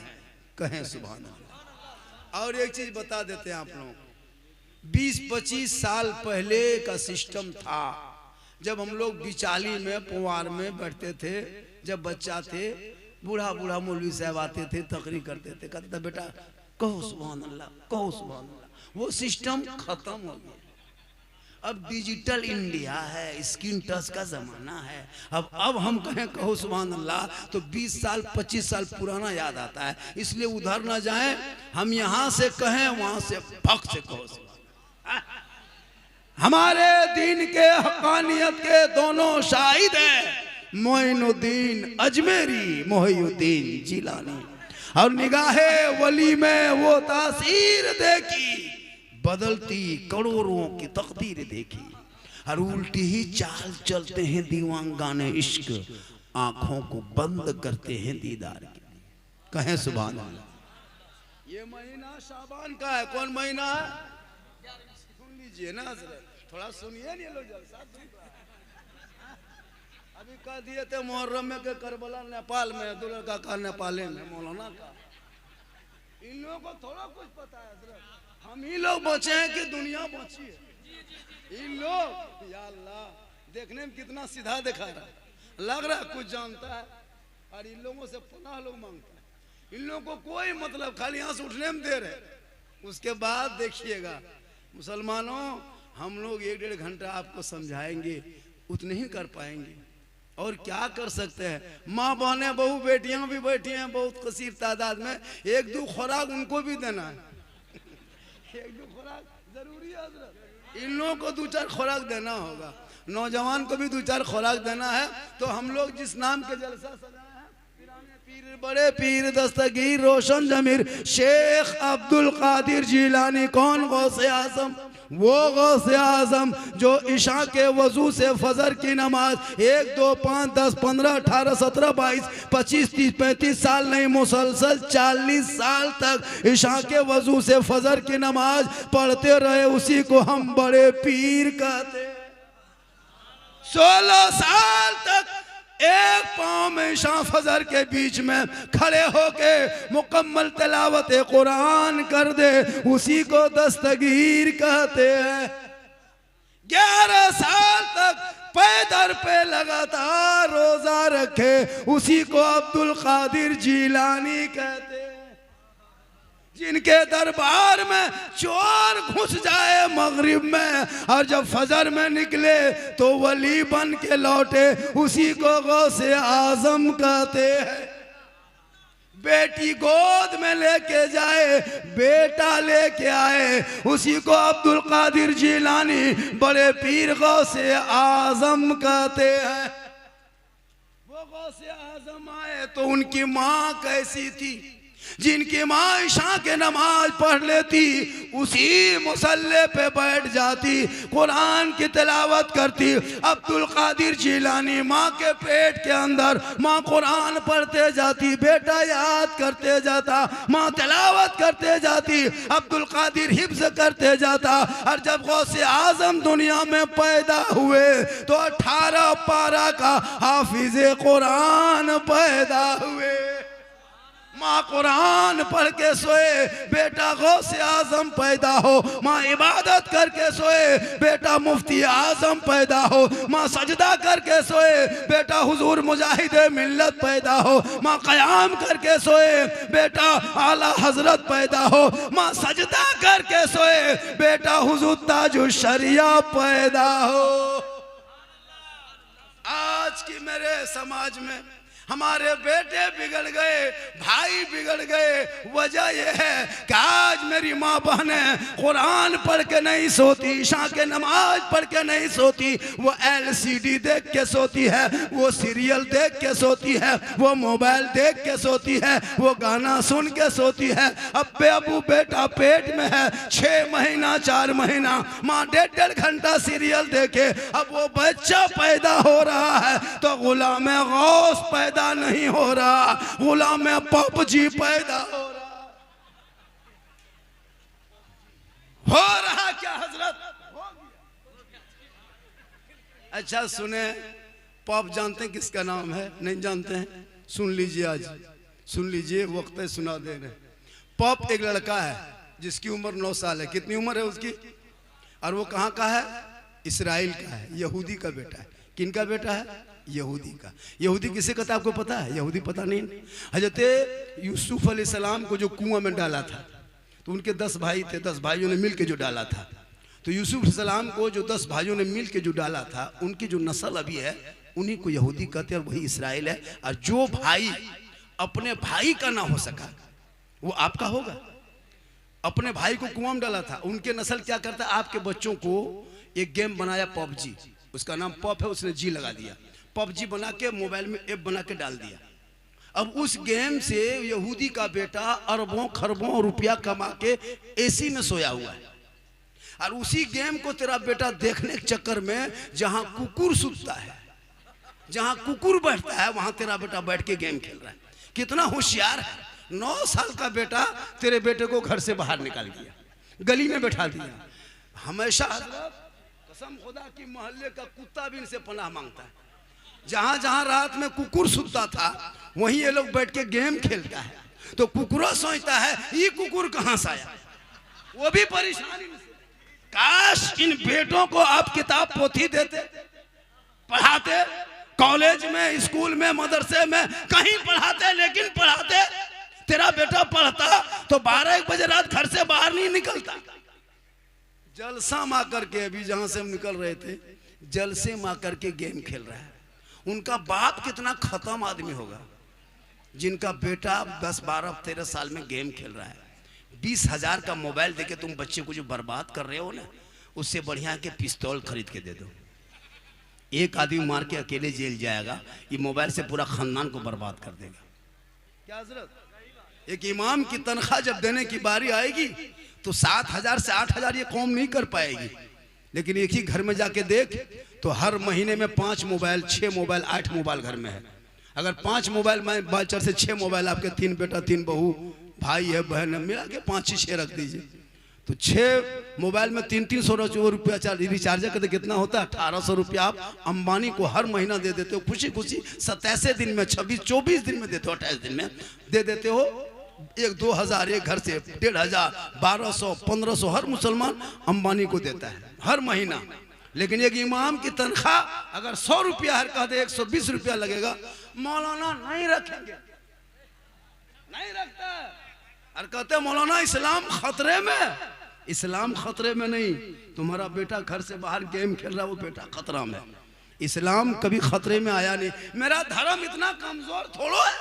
कहें सुभान अल्लाह। और एक चीज बता देते हैं आप लोग, 20-25 साल पहले का सिस्टम था जब हम लोग बिचाली में पुआर में बैठते थे, जब बच्चा थे, बूढ़ा बूढ़ा मौलवी साहब आते थे, तकरीर करते थे, कहते थे बेटा कहो सुभान अल्लाह, कहो सुभान अल्लाह। वो सिस्टम खत्म हो गया। अब डिजिटल इंडिया है, स्क्रीन टच का जमाना है। अब हम कहें कहो सुभान अल्लाह तो 20 साल 25 साल पुराना याद आता है। इसलिए उधर ना जाएं, हम यहाँ से कहें वहां से भक्त से कहो सुभान अल्लाह। हमारे दीन के हक़ानियत के दोनों शाहिद हैं, मोइनुद्दीन अजमेरी, मोहिउद्दीन जिलानी। और निगाहे वली में वो तासीर देखी, बदलती करोड़ों की तकदीर देखी। और उल्टी ही चाल चलते हैं दीवानगाने इश्क, आंखों को बंद करते हैं दीदार की। कहें सुभान अल्लाह। ये महीना शाबान का है। कौन महीना है? सुन लीजिए ना, थोड़ा सुनिए नहीं लोग जलसा। अभी कह दिए थे मुहर्रम में के करबला नेपाल में, दुल्हन का नेपाल में, मौलाना का। इन लोगों को थोड़ा कुछ पता है। हम ही लोग बचे हैं कि दुनिया बची है? इन लोग या अल्लाह देखने में कितना सीधा दिखा रहा है, लग रहा है कुछ जानता है, और इन लोगों से पनाह लोग मांगता है। इन लोगों को कोई मतलब, खाली यहाँ से उठने में देर है। उसके बाद देखिएगा मुसलमानों, हम लोग 1-1.5 घंटा आपको समझाएंगे, उतने ही कर पाएंगे। और क्या कर सकते हैं? माँ बहने बहू बेटियां भी बैठी हैं बहुत कसीर तादाद में। 1-2 खुराक उनको भी देना है। 1-2 खुराक जरूरी है हज़रत। इन लोगों को 2-4 खुराक देना होगा, नौजवान को भी 2-4 खुराक देना है। तो हम लोग जिस नाम के जलसा सजाए हैं, पीर बड़े पीर दस्तगीर रोशन जमीर शेख अब्दुल कादिर जिलानी। कौन? गौसे आजम। वो गौसे आजम जो इशा के वजू से फजर की नमाज 1, 2, 5, 10, 15, 18, 17, 22, 25, 30, 35 साल नहीं, मुसलसल 40 साल तक इशा के वजू से फजर की नमाज पढ़ते रहे, उसी को हम बड़े पीर कहते। 16 साल तक एक पाँव में इशा फजर के बीच में खड़े होके मुकम्मल तिलावत कुरान कर दे, उसी को दस्तगीर कहते हैं। 11 साल तक पैदर पे लगातार रोजा रखे, उसी को अब्दुल कादिर जिलानी कहते हैं। जिनके दरबार में चोर घुस जाए मगरिब में, और जब फजर में निकले तो वली बन के लौटे, उसी को गौसे आजम कहते हैं। बेटी गोद में लेके जाए, बेटा लेके आए, उसी को अब्दुल कादिर जिलानी बड़े पीर गौसे आजम कहते हैं। वो गौसे आजम आए तो उनकी माँ कैसी थी? जिनकी माँ इशा के नमाज पढ़ लेती, उसी मुसल्ले पे बैठ जाती, कुरान की तिलावत करती। अब्दुल कादिर जिलानी माँ के पेट के अंदर माँ कुरान पढ़ते जाती, बेटा याद करते जाता, माँ तिलावत करते जाती, अब्दुल कादिर हिफ्ज करते जाता। और जब गौसे आजम दुनिया में पैदा हुए तो 18 पारा का हाफिज़े कुरान पैदा हुए। माँ कुरान पढ़ के सोए, बेटा गौसे आजम पैदा हो। माँ इबादत करके सोए, बेटा मुफ्ती आजम पैदा हो। माँ सजदा करके सोए, बेटा हुजूर मुजाहिदे मिल्लत पैदा हो। माँ क़याम करके सोए, बेटा आला हजरत पैदा हो। माँ सजदा करके सोए, बेटा हुजूर ताजुश शरिया पैदा हो। आज की मेरे समाज में हमारे बेटे बिगड़ गए, भाई बिगड़ गए। वजह यह है कि आज मेरी माँ बहनें कुरान पढ़ के नहीं सोती, इशा के नमाज पढ़ के नहीं सोती, वो LCD देख के सोती है, वो सीरियल देख के सोती है, वो मोबाइल देख के सोती है, वो गाना सुन के सोती है। अब्बे अबू बेटा पेट में है, 6 महीना 4 महीना, माँ 1.5 घंटा सीरियल देखे। अब वो बच्चा पैदा हो रहा है तो गुलाम गौस पैदा नहीं हो रहा, गुलाम पपजी पैदा हो रहा क्या हजरत? अच्छा सुने, पॉप जानते हैं किसका नाम है? नहीं जानते हैं? सुन लीजिए, आज सुन लीजिए, वक्त है सुना दे रहे। पॉप एक लड़का है जिसकी उम्र 9 साल है। कितनी उम्र है उसकी? और वो कहाँ का है? इसराइल का है, यहूदी का बेटा है। किनका बेटा है? यहूदी का। यहूदी किसे कहता है आपको पता है? यहूदी पता नहीं। हजरत यूसुफ अलैहिस्सलाम को जो कुआं में डाला था, तो उनके 10 भाई थे, 10 भाइयों ने मिल के जो डाला था, तो यूसुफ अलैहिस्सलाम को जो 10 भाइयों ने मिल के जो डाला था, उनकी जो नस्ल अभी है उन्हीं को यहूदी कहते हैं, और वही इसराइल है। और जो भाई अपने भाई का ना हो सका वो आपका होगा। अपने भाई को कुआं में डाला था, उनके नस्ल क्या करता है? आपके बच्चों को एक गेम बनाया पबजी, उसका नाम पब है, उसने जी लगा दिया, पबजी बना के मोबाइल में ऐप बना के डाल दिया। अब उस गेम से यहूदी का बेटा अरबों खरबों रुपया कमा के एसी में सोया हुआ है, और उसी गेम को तेरा बेटा देखने के चक्कर में जहां कुकुर सुतता है, जहां कुकुर बैठता है, वहां तेरा बेटा बैठ के गेम खेल रहा है। कितना होशियार है। 9 साल का बेटा तेरे बेटे को घर से बाहर निकाल दिया, गली में बैठा दिया। हमेशा कसम खुदा की मोहल्ले का कुत्ता भी इनसे पनाह मांगता है। जहां जहां रात में कुकुर सुतता था वहीं ये लोग बैठ के गेम खेलता है, तो कुकुरा सोचता है ये कुकुर कहां से आया, वो भी परेशानी में। काश इन बेटों को आप किताब पोथी देते, पढ़ाते, कॉलेज में, स्कूल में, मदरसे में, कहीं पढ़ाते, लेकिन पढ़ाते। तेरा बेटा पढ़ता तो 12-1 बजे रात घर से बाहर नहीं निकलता। जलसा मां करके, अभी जहां से हम निकल रहे थे, जलसे मां करके गेम खेल रहा है। उनका बाप कितना खत्म आदमी होगा जिनका बेटा 10, 12, 13 साल में गेम खेल रहा है। 20,000 का मोबाइल देके तुम बच्चे को जो बर्बाद कर रहे हो ना, उससे बढ़िया के पिस्तौल खरीद के दे दो। एक आदमी मार के अकेले जेल जाएगा, ये मोबाइल से पूरा खानदान को बर्बाद कर देगा। क्या हजरत? एक इमाम की तनख्वाह जब देने की बारी आएगी तो 7,000 से 8,000 ये कौम नहीं कर पाएगी, लेकिन एक ही घर में जाके देख तो हर महीने में 5 मोबाइल, 6 मोबाइल, 8 मोबाइल घर में है। अगर 5 मोबाइल में बाचर से 6 मोबाइल, आपके 3 बेटा 3 बहू, भाई है, बहन है, मिला के 5-6 रख दीजिए, तो 6 मोबाइल में 300-300 रुपया रिचार्ज करते कितना होता है? 1,800 रुपया आप अंबानी को हर महीना दे देते हो, खुशी खुशी 27 दिन में, 26-24 दिन में देते हो, 28 दिन में दे देते हो। 1-2 हज़ार एक घर से 1,500, 1,200, 1,500 हर मुसलमान अंबानी को देता है हर महीना। लेकिन एक इमाम की तनख्वाह अगर 100 रुपया है, कहते 120 रुपया लगेगा, मौलाना नहीं रखेंगे, नहीं रखता। और कहते मौलाना इस्लाम खतरे में। इस्लाम खतरे में नहीं, तुम्हारा बेटा घर से बाहर गेम खेल रहा है, वो बेटा खतरा में। इस्लाम कभी खतरे में आया नहीं। मेरा धर्म इतना कमजोर थोड़ो है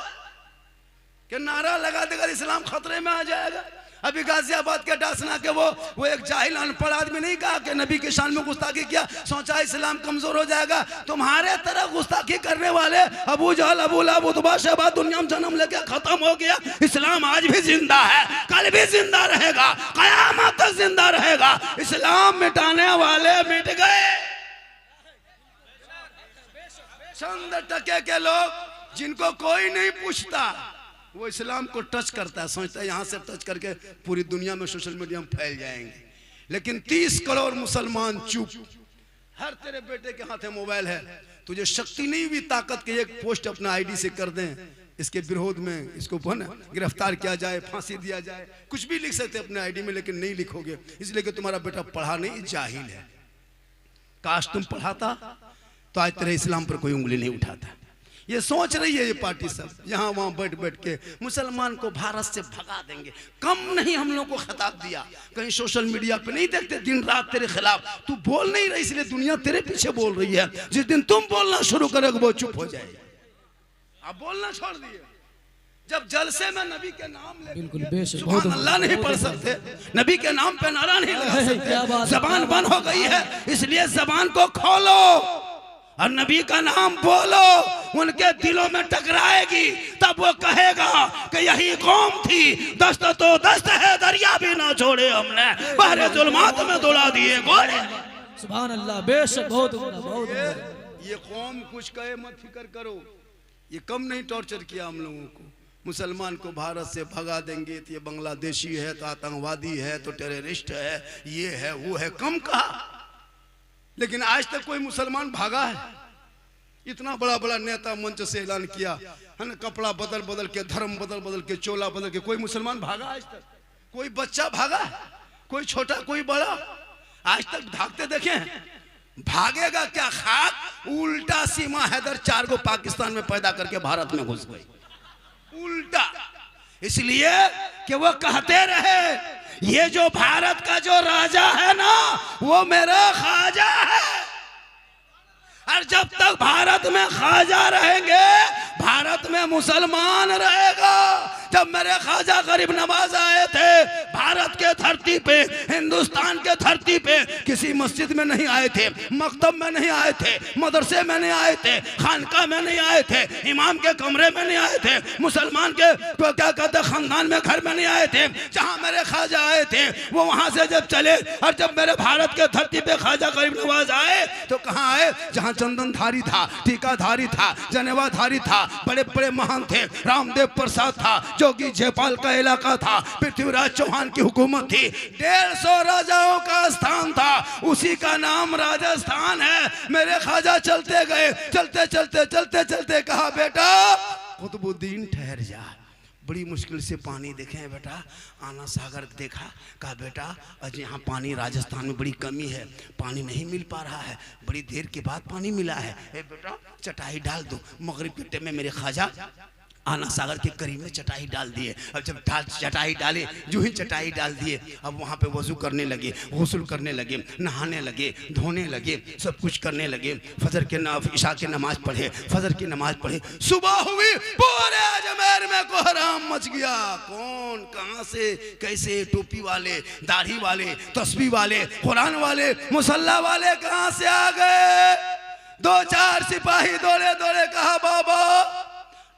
कि नारा लगा देगा इस्लाम खतरे में आ जाएगा। अभी गाजियाबाद के डासना के वो एक जाहिल अनपढ़ आदमी नहीं कहा कि नबी के शान में गुस्ताखी किया, सोचा इस्लाम कमजोर हो जाएगा। तुम्हारे तरह गुस्ताखी करने वाले अबू जहल, अबू लहब, उतबा, शैबा दुनिया में जन्म लेके खत्म हो गया। इस्लाम आज भी जिंदा है, कल भी जिंदा रहेगा, कयामत तक जिंदा रहेगा। इस्लाम मिटाने वाले मिट गए। चंद टके के लोग जिनको कोई नहीं पूछता, वो इस्लाम को टच करता है, सोचता है यहाँ से टच करके पूरी दुनिया में सोशल मीडिया में फैल जाएंगे। लेकिन 30 करोड़ मुसलमान चुप। हर तेरे बेटे के हाथ में मोबाइल है, तुझे शक्ति नहीं हुई ताकत के एक पोस्ट अपना आईडी से कर दें, इसके विरोध में इसको गिरफ्तार किया जाए, फांसी दिया जाए, कुछ भी लिख सकते अपने आईडी में, लेकिन नहीं लिखोगे इसलिए कि तुम्हारा बेटा पढ़ा नहीं, जाहिल है। काश तुम पढ़ाता तो आज तेरे इस्लाम पर कोई उंगली नहीं उठाता। ये सोच रही है ये पार्टी सब यहाँ वहाँ बैठ बैठ के मुसलमान को भारत से भगा देंगे। कम नहीं हम लोग को खिताब दिया, कहीं सोशल मीडिया पे नहीं देखते दिन रात तेरे खिलाफ, तू बोल नहीं रही इसलिए दुनिया तेरे पीछे बोल रही है। जिस दिन तुम बोलना शुरू करोगे वो चुप हो जाएगी। आप बोलना छोड़ दिए। जब जलसे में नबी के नाम ले सुभान अल्लाह नहीं पढ़ सकते, नबी के नाम पे नारा नहीं लगा सकते, जबान बंद हो गई है, इसलिए जबान को खोलो और नबी का नाम बोलो। उनके दिलों में टकराएगी तब वो कहेगा कि यही कौम थी, दस्त तो दस्त है, दरिया भी ना छोड़े हमने, बहरे जुल्मात में दौड़ा दिए गोले। सुभान अल्लाह, बेशक बहुत बहुत। ये कौम कुछ कहे मत फिक्र करो, ये कम नहीं टॉर्चर किया हम लोगों को। मुसलमान को भारत से भगा देंगे तो ये बांग्लादेशी है, तो आतंकवादी है, तो टेररिस्ट है, ये है वो है, कम कहा। लेकिन आज तक कोई मुसलमान भागा है? इतना बड़ा बड़ा नेता मंच से ऐलान किया है ना, कपड़ा बदल बदल के, धर्म बदल बदल के, चोला बदल के, कोई मुसलमान भागा आज तक? कोई बच्चा भागा? कोई छोटा कोई बड़ा आज तक भागते देखे? भागेगा क्या खाक? उल्टा सीमा हैदर 4 को पाकिस्तान में पैदा करके भारत में घुस गई, उल्टा। इसलिए कि वो कहते रहे ये जो भारत का जो राजा है ना वो मेरा ख्वाजा है, और जब तक भारत में ख्वाजा रहेंगे भारत में मुसलमान रहेगा। जब मेरे ख्वाजा गरीब नवाज आए थे भारत के धरती पे, हिंदुस्तान के धरती पे, किसी मस्जिद में नहीं आए थे, मकतब में नहीं आए थे, मदरसे में नहीं आए थे, खानका में नहीं आए थे, इमाम के कमरे में नहीं आए थे, मुसलमान के तो क्या कहते खानदान में घर में नहीं आए थे। जहां मेरे ख्वाजा आए थे वो वहां से जब चले, और जब मेरे भारत के धरती पे ख्वाजा गरीब नवाज आए तो कहाँ आए? जहां चंदनधारी था, टीकाधारी था, जनेवाधारी था, बड़े बड़े महान थे, रामदेव प्रसाद था, जोगी जयपाल का इलाका था, पृथ्वीराज चौहान की हुकूमत थी, 150 राजाओं का स्थान था, उसी का नाम राजस्थान है। मेरे ख्वाजा चलते गए, चलते चलते चलते चलते कहा बेटा कुतुबुद्दीन ठहर जा, बड़ी मुश्किल से पानी देखे बेटा, आना सागर देखा, कहा बेटा आज यहाँ पानी राजस्थान में बड़ी कमी है, पानी नहीं मिल पा रहा है, बड़ी देर के बाद पानी मिला है, ए बेटा चटाई डाल दो। मगरिब के टाइम में मेरे ख्वाजा आना सागर के करीब में चटाई डाल दिए। अब जब चटाई डाले, जो ही चटाई डाल दिए, अब वहाँ पे वजू करने लगे, गुस्ल करने लगे, नहाने लगे, धोने लगे, सब कुछ करने लगे। फजर के इशा की नमाज पढ़े, फजर की नमाज पढ़े, सुबह हुई, पूरे अजमेर में कोहराम मच गया। कौन कहाँ से कैसे, टोपी वाले, दाढ़ी वाले, तस्बीह वाले, कुरान वाले, मुसल्ला वाले कहाँ से आ गए? 2-4 सिपाही दौड़े दौड़े कहा बाबा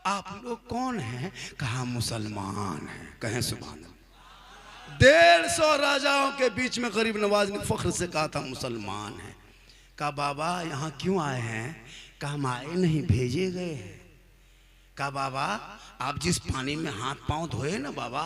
आप लोग कौन हैं? कहा मुसलमान हैं। कहें सुभान अल्लाह। 150 राजाओं के बीच में गरीब नवाज ने फख्र से कहा था मुसलमान हैं। कहा बाबा यहाँ क्यों आए हैं? कहा हम आए नहीं, भेजे गए हैं। कहा बाबा आप जिस पानी में हाथ पांव धोए ना बाबा,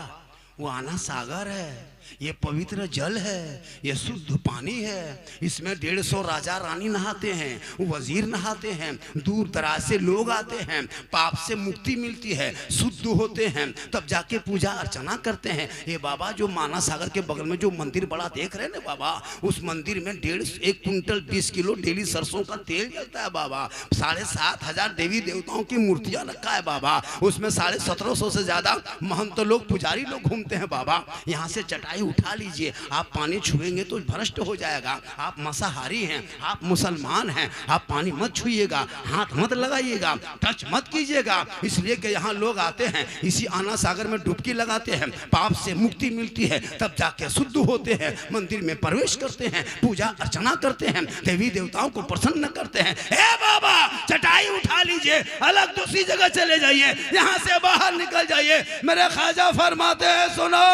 वो आना सागर है, ये पवित्र जल है, ये शुद्ध पानी है, इसमें 150 राजा रानी नहाते हैं, वजीर नहाते हैं, दूर दराज से लोग आते हैं, पाप से मुक्ति मिलती है, शुद्ध होते हैं, तब जाके पूजा अर्चना करते हैं। ये बाबा जो माना सागर के बगल में जो मंदिर बड़ा देख रहे हैं ना बाबा, उस मंदिर में 1 क्विंटल 20 किलो डेली सरसों का तेल जलता है बाबा। 7,500 देवी देवताओं की मूर्तियां रखा है बाबा, उसमें 1750 से ज्यादा महंत लोग, पुजारी लोग घूमते हैं बाबा। यहाँ से चटाई उठा लीजिए, आप पानी छुएंगे तो भ्रष्ट हो जाएगा। आप मांसाहारी हैं, आप मुसलमान हैं, आप पानी मत छुइएगा, हाथ मत लगाइएगा, टच मत कीजिएगा। इसलिए कि यहाँ लोग आते हैं, इसी आना सागर में डुबकी लगाते हैं, पाप से मुक्ति मिलती है, तब जाके शुद्ध होते हैं, मंदिर में प्रवेश करते हैं, पूजा अर्चना करते हैं, देवी देवताओं को प्रसन्न करते हैं। हे बाबा चटाई उठा लीजिए, अलग दूसरी जगह चले जाइए, यहाँ से बाहर निकल जाइए। मेरे ख्वाजा फरमाते हैं सुनो,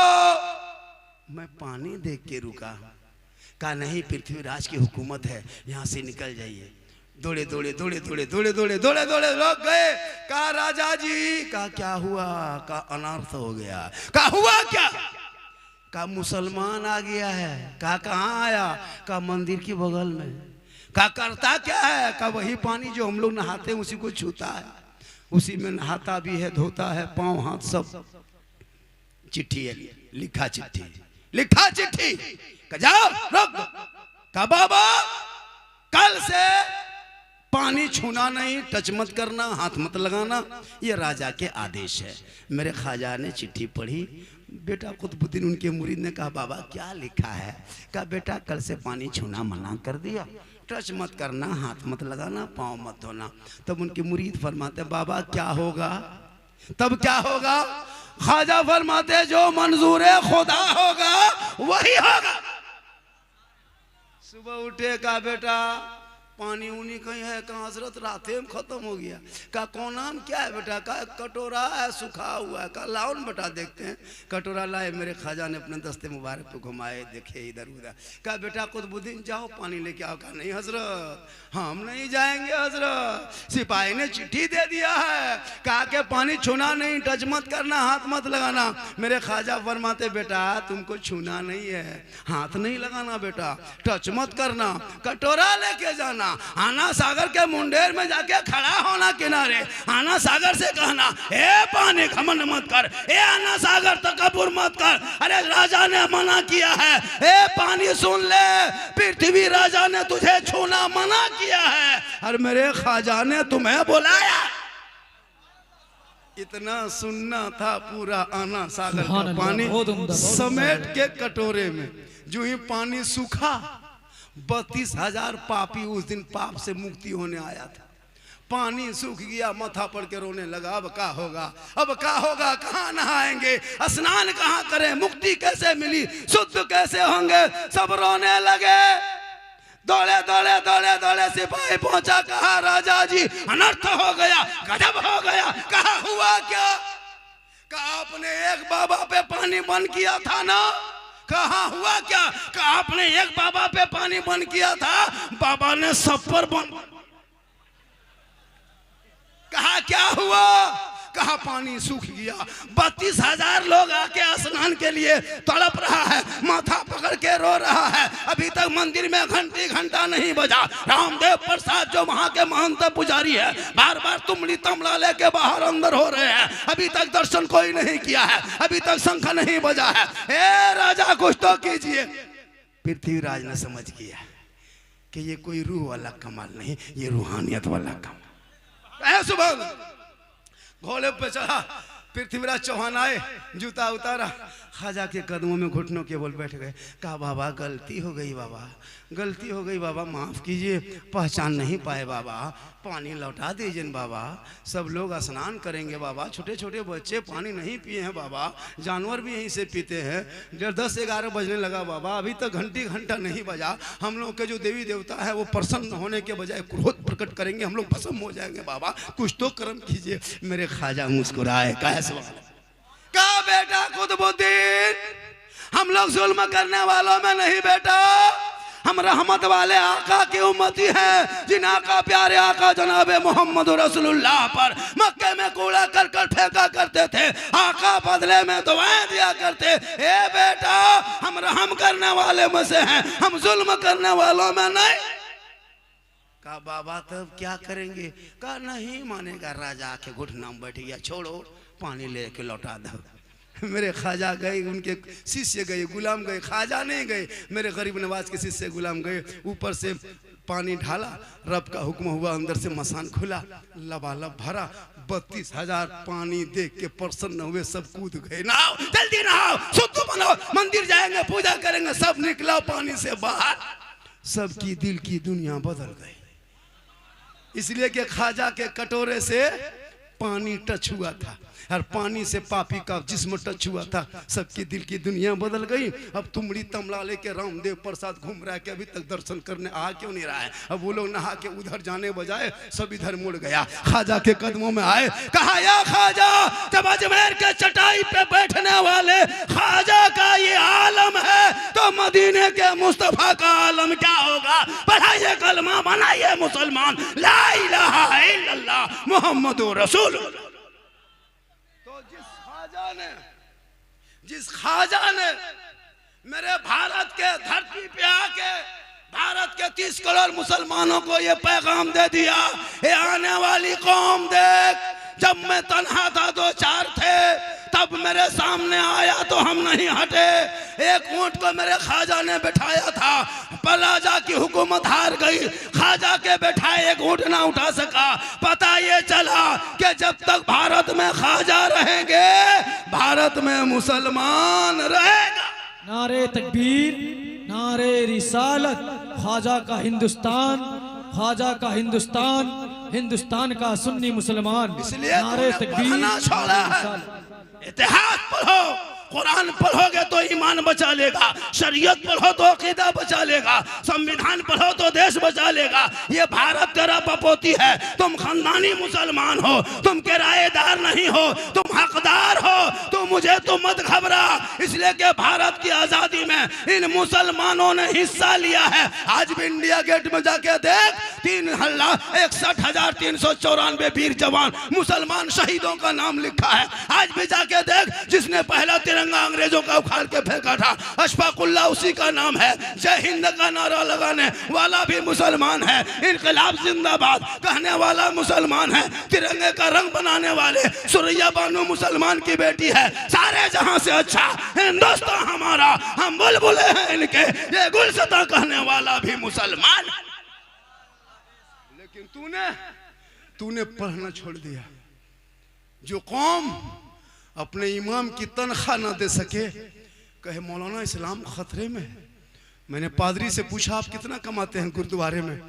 मैं पानी देख के रुका, कहा नहीं पृथ्वीराज की हुकूमत है, यहाँ से निकल जाइए। दौड़े दौड़े दौड़े दौड़े दौड़े दौड़े दौड़े दौड़े लोग गए। कहा राजा जी, कहा क्या हुआ? कहा अनर्थ हो गया। कहा हुआ क्या? कहा मुसलमान आ गया है। कहा कहाँ आया? कहा मंदिर की बगल में। कहा करता क्या है? कहा वही पानी जो हम लोग नहाते हैं उसी को छूता है, उसी में नहाता भी है, धोता है, पाँव हाथ सब। चिट्ठी है, लिखा चिट्ठी, लिखा चिट्ठी, जाओ रोक दो। कहा बाबा कल से पानी छूना नहीं, टच मत करना, हाथ मत लगाना, ये राजा के आदेश है। मेरे ख्वाजा ने चिट्ठी पढ़ी, बेटा कुतुबुद्दीन उनके मुरीद ने कहा बाबा क्या लिखा है? कहा बेटा कल से पानी छूना मना कर दिया, टच मत करना, हाथ मत लगाना, पाँव मत धोना। तब उनके मुरीद फरमाते बाबा क्या होगा? तब क्या होगा? ख्वाजा फरमाते जो मंजूर खुदा होगा वही होगा। सुबह उठे, कहा बेटा पानी उनी कहीं है? कहाँ हजरत राते में खत्म हो गया। कहा कौन नाम क्या है बेटा? कहा कटोरा है सूखा हुआ है। कहा लाओ न बेटा देखते हैं। कटोरा लाए, मेरे ख्वाजा ने अपने दस्ते मुबारक पे घुमाए, देखे इधर उधर। कहा बेटा कुतुबुद्दीन जाओ पानी लेके आओ। कहा नहीं हजरत हम नहीं जाएंगे हजरत, सिपाही ने चिट्ठी दे दिया है, कहा के पानी छूना नहीं, टच मत करना, हाथ मत लगाना। मेरे ख्वाजा फरमाते बेटा तुमको छूना नहीं है, हाथ नहीं लगाना बेटा, टच मत करना, कटोरा लेके जाना। आना सागर के मुंडेर में जाके खड़ा होना किनारे, आना सागर से कहना ए पानी घमंड मत कर, ए आना सागर तकब्बुर मत कर, अरे राजा ने मना किया है, ए पानी सुन ले, पृथ्वी राजा ने तुझे छूना मना किया है और मेरे ख्वाजा ने तुम्हें बुलाया। इतना सुनना था पूरा आना सागर का पानी समेट के कटोरे में। जो ही पानी सूखा 32,000 पापी उस दिन पाप से मुक्ति होने आया था। पानी सूख गया, माथा पड़ के रोने लगा, अब क्या होगा, अब क्या होगा, कहाँ नहाएंगे, स्नान कहाँ करें, मुक्ति कैसे मिली, शुद्ध कैसे होंगे, सब रोने लगे। दौड़े दौड़े दौड़े दौड़े सिपाही पहुंचा, कहा राजा जी अनर्थ हो गया, गजब हो गया। कहा हुआ क्या? कहा आपने एक बाबा पे पानी बंद किया था ना। कहा हुआ क्या? कहा आपने एक बाबा पे पानी बंद किया था, बाबा ने सब पर बंद। कहा क्या हुआ? कहा पानी सूख गया। 32,000 लोग आके स्नान के लिए तड़प रहा है, माथा पकड़ के रो रहा है। अभी तक मंदिर में घंटी घंटा नहीं बजा। रामदेव प्रसाद जो वहां के महंत पुजारी है, बार बार तुमड़ी तमला लेके बाहर अंदर हो रहे हैं, अभी तक दर्शन कोई नहीं किया है, अभी तक शंख नहीं बजा है। ए राजा कुछ तो कीजिए। पृथ्वीराज ने समझ किया कि ये कोई रूह वाला कमाल नहीं, ये रूहानियत वाला कमाल। सुबह घोड़े पे चढ़ा, पृथ्वीराज चौहान आए, जूता उतारा, ख्वाजा के कदमों में घुटनों के बोल बैठ गए। कहा बाबा गलती हो गई, बाबा गलती हो गई, बाबा माफ़ कीजिए, पहचान नहीं पाए बाबा, पानी लौटा दीजिए बाबा। सब लोग स्नान करेंगे बाबा, छोटे छोटे बच्चे पानी नहीं पिए हैं बाबा, जानवर भी यहीं से पीते हैं। 10-11 बजने लगा बाबा, अभी तक घंटी घंटा नहीं बजा। हम लोग के जो देवी देवता है वो प्रसन्न होने के बजाय क्रोध प्रकट करेंगे, हम लोग भस्म हो जाएंगे बाबा, कुछ तो कर्म कीजिए। मेरे ख्वाजा मुस्कुराए, कहा बेटा कुतुबुद्दीन, हम लोग जुल्म करने वालों में नहीं बेटा, हम रहमत वाले आका की उम्मती हैं, जिन आका प्यारे आका जनाबे मोहम्मद रसूलुल्लाह पर मक्के में कूड़ा करकट फेंका करते थे, आका बदले में दुआएं दिया करते। ए बेटा हम रहम करने वाले में से हैं, हम जुल्म करने वालों में नहीं। कहा बाबा तब क्या करेंगे? कहा नहीं मानेगा। राजा आके घुटना में बैठ गया, छोड़ो पानी लेके लौटा दो। मेरे ख्वाजा गए, उनके शिष्य गए, गुलाम गए, ख्वाजा नहीं गए, मेरे गरीब नवाज के शिष्य गुलाम गए। ऊपर से पानी ढाला, रब का हुक्म हुआ, अंदर से मसान खुला, लबालब भरा। 32,000 पानी देख के प्रसन्न हुए, सब कूद गए। नहाओ जल्दी नहाओ, शुद्ध बनो, मंदिर जाएंगे, पूजा करेंगे। सब निकला पानी से बाहर, सबकी दिल की दुनिया बदल गई। इसलिए कि ख्वाजा के कटोरे से पानी टच हुआ था, और पानी से पापी का जिस्म टच हुआ था, सबकी दिल की दुनिया बदल गई। अब तुमड़ी तमला लेके रामदेव प्रसाद घूम रहा है कि अभी तक दर्शन करने आ क्यों नहीं रहा है। अब वो लोग नहा के उधर जाने बजाय सब इधर मुड़ गया, ख्वाजा के कदमों में आए। कहा या ख्वाजा, जब अजमेर के चटाई पे बैठने वाले ख्वाजा का ये आलम है तो मदीने के मुस्तफा का आलम क्या होगा। पढ़ाइए कलमा, बनाइए मुसलमान, ला इलाहा इल्लल्लाह मुहम्मदुर रसूल। जिस ख्वाजा ने मेरे भारत के धरती पे आके भारत के 30 करोड़ मुसलमानों को ये पैगाम दे दिया, ये आने वाली कौम देख, जब मैं तन्हा था, 2-4 थे, तब मेरे सामने आया तो हम नहीं हटे। एक ऊंट को मेरे ख्वाजा ने बैठाया था, राजा की हुकूमत हार गई, ख्वाजा के बैठाए एक ऊंट ना उठा सका। पता ये चला कि जब तक भारत में ख्वाजा रहेंगे, भारत में मुसलमान रहेगा। नारे तकबीर, नारे रिसालत, ख्वाजा का हिंदुस्तान, ख्वाजा का हिंदुस्तान, हिंदुस्तान का सुन्नी मुसलमान। इसलिए नारे तकबीर, छोड़ा है। इतिहास पढ़ो, कुरान पढ़ोगे तो ईमान बचा लेगा, शरीयत पढ़ो तो अकीदा बचा लेगा, संविधान पढ़ो तो देश बचा लेगा। ये भारत तेरा बपोती है, तुम खानदानी मुसलमान हो, तुम किराएदार नहीं हो, तुम हकदार हो, तुम मुझे तो मत घबरा, इसलिए कि भारत की आजादी में इन मुसलमानों ने हिस्सा लिया है। आज भी इंडिया गेट में जाके देख, 3,61,394 वीर जवान मुसलमान शहीदों का नाम लिखा है। आज भी जाके देख, जिसने पहला तिरंगा अंग्रेजों का उखाड़ के फेंका था अशफाकुल्लाह उसी का नाम है। जय हिंद का नारा लगाने वाला भी मुसलमान है, इनकलाब जिंदाबाद कहने वाला मुसलमान है, तिरंगे का रंग बनाने वाले सुरैया बानो मुसलमान की बेटी है। सारे जहां से अच्छा हिंदुस्तान हमारा, हम बुलबुले हैं इनके, ये गुलशता कहने वाला भी मुसलमान है। लेकिन तूने पढ़ना छोड़ दिया। जो कौम अपने इमाम की तनख्वाह ना दे सके, कहे मौलाना इस्लाम खतरे में है। मैंने पादरी से पूछा आप कितना कमाते हैं गुरुद्वारे में?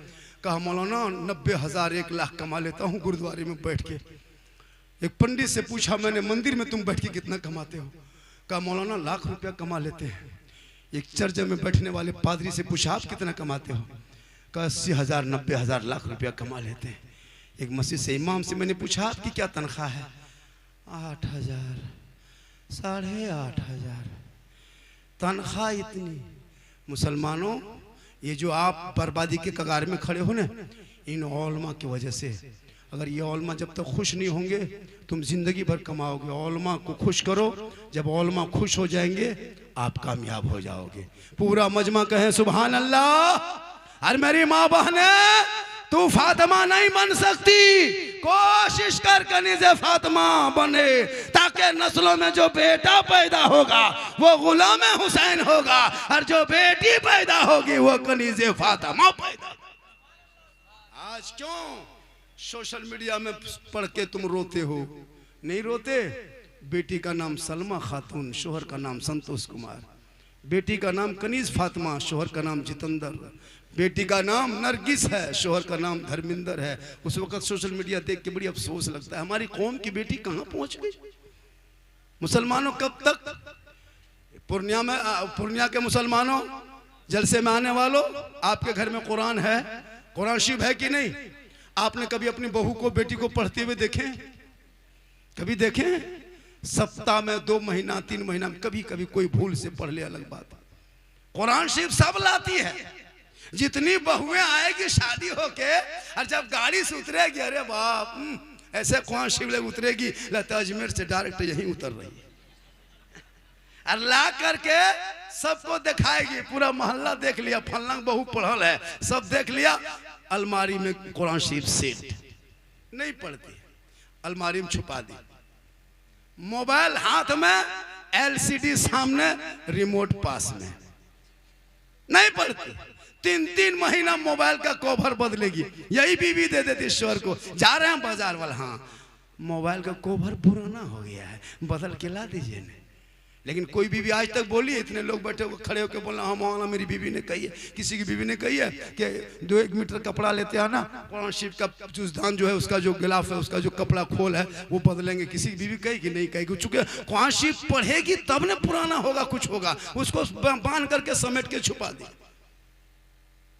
कहा मौलाना 90,000 1 लाख कमा लेता हूँ गुरुद्वारे में बैठ के। एक पंडित से पूछा मैंने मंदिर में तुम बैठ के कितना कमाते हो? कहा मौलाना लाख रुपया कमा लेते हैं। एक चर्च में बैठने वाले पादरी से पूछा आप कितना कमाते हो? कहा 80,000 90,000 लाख रुपया कमा लेते हैं। एक मस्जिद से इमाम से मैंने पूछा आपकी क्या तनख्वाह है? 8,000 8,500 तनख्वाह इतनी। मुसलमानों, ये जो आप बर्बादी के कगार में खड़े हो ना, इन औलमा की वजह से। अगर ये औलमा जब तक खुश नहीं होंगे तुम जिंदगी भर कमाओगे। औलमा को खुश करो, जब औलमा खुश हो जाएंगे आप कामयाब हो जाओगे। पूरा मजमा कहे सुभान अल्लाह। अरे मेरी माँ बहने, तू फातिमा नहीं बन सकती, कोशिश कर कनीज़े फातिमा बने, ताकि नस्लों में जो बेटा पैदा होगा वो गुलाम हुसैन होगा, और जो बेटी पैदा होगी वो कनीज़े फातिमा पैदा। आज क्यों सोशल मीडिया में पढ़ के तुम रोते हो? नहीं रोते? बेटी का नाम सलमा खातून, शोहर का नाम संतोष कुमार, बेटी का नाम कनीज फातिमा, शोहर का नाम जितेंद्र, बेटी का नाम नरगिस है, शोहर का नाम धर्मिंदर है। उस वक्त सोशल मीडिया देख के बड़ी अफसोस लगता है, हमारी कौम की बेटी कहाँ पहुंच गई। मुसलमानों कब तक? पूर्णिया के मुसलमानों, जलसे में आने वालों, आपके घर में कुरान है? कुरान शरीफ है कि नहीं? आपने कभी अपनी बहू को, बेटी को पढ़ते हुए देखें? कभी देखें? सप्ताह में 2 महीना 3 महीना में कभी कभी कोई भूल से पढ़ ले, अलग बात। कुरान शरीफ सब लाती है। जितनी बहुएं आएगी शादी होके, और जब गाड़ी से उतरेगी, अरे बाप, ऐसे कुरान शरीफ उतरेगी, लगता अजमेर से डायरेक्ट यहीं उतर रही है। अल्लाह करके सबको दिखाएगी, पूरा मोहल्ला देख लिया, फलना बहू पढ़ल है, सब देख लिया। अलमारी में कुरान शरीफ सेट नहीं पढ़ती, अलमारी में छुपा दी। मोबाइल हाथ में, एलसीडी सामने, रिमोट पास में, नहीं पढ़ती। 3-3 महीना मोबाइल का कवर बदलेगी, यही बीवी दे देती ईश्वर को। जा रहे हैं बाजार वाला, हाँ मोबाइल का कवर पुराना हो गया है, बदल के ला दीजिए ना। लेकिन कोई बीवी आज तक बोली? इतने लोग बैठे हो खड़े होकर बोलना हाँ मौलाना मेरी बीवी ने कही है, किसी की बीवी ने कही है कि 2-1 मीटर कपड़ा लेते हैं ना, कुरान शरीफ का जूसदान जो है, उसका जो गिलाफ है, उसका जो कपड़ा खोल है वो बदलेंगे। किसी की बीवी कही कि नहीं कही? चूंकि कुरान शरीफ पढ़ेगी तब न पुराना होगा, कुछ होगा, उसको बांध करके समेट के छुपा दी।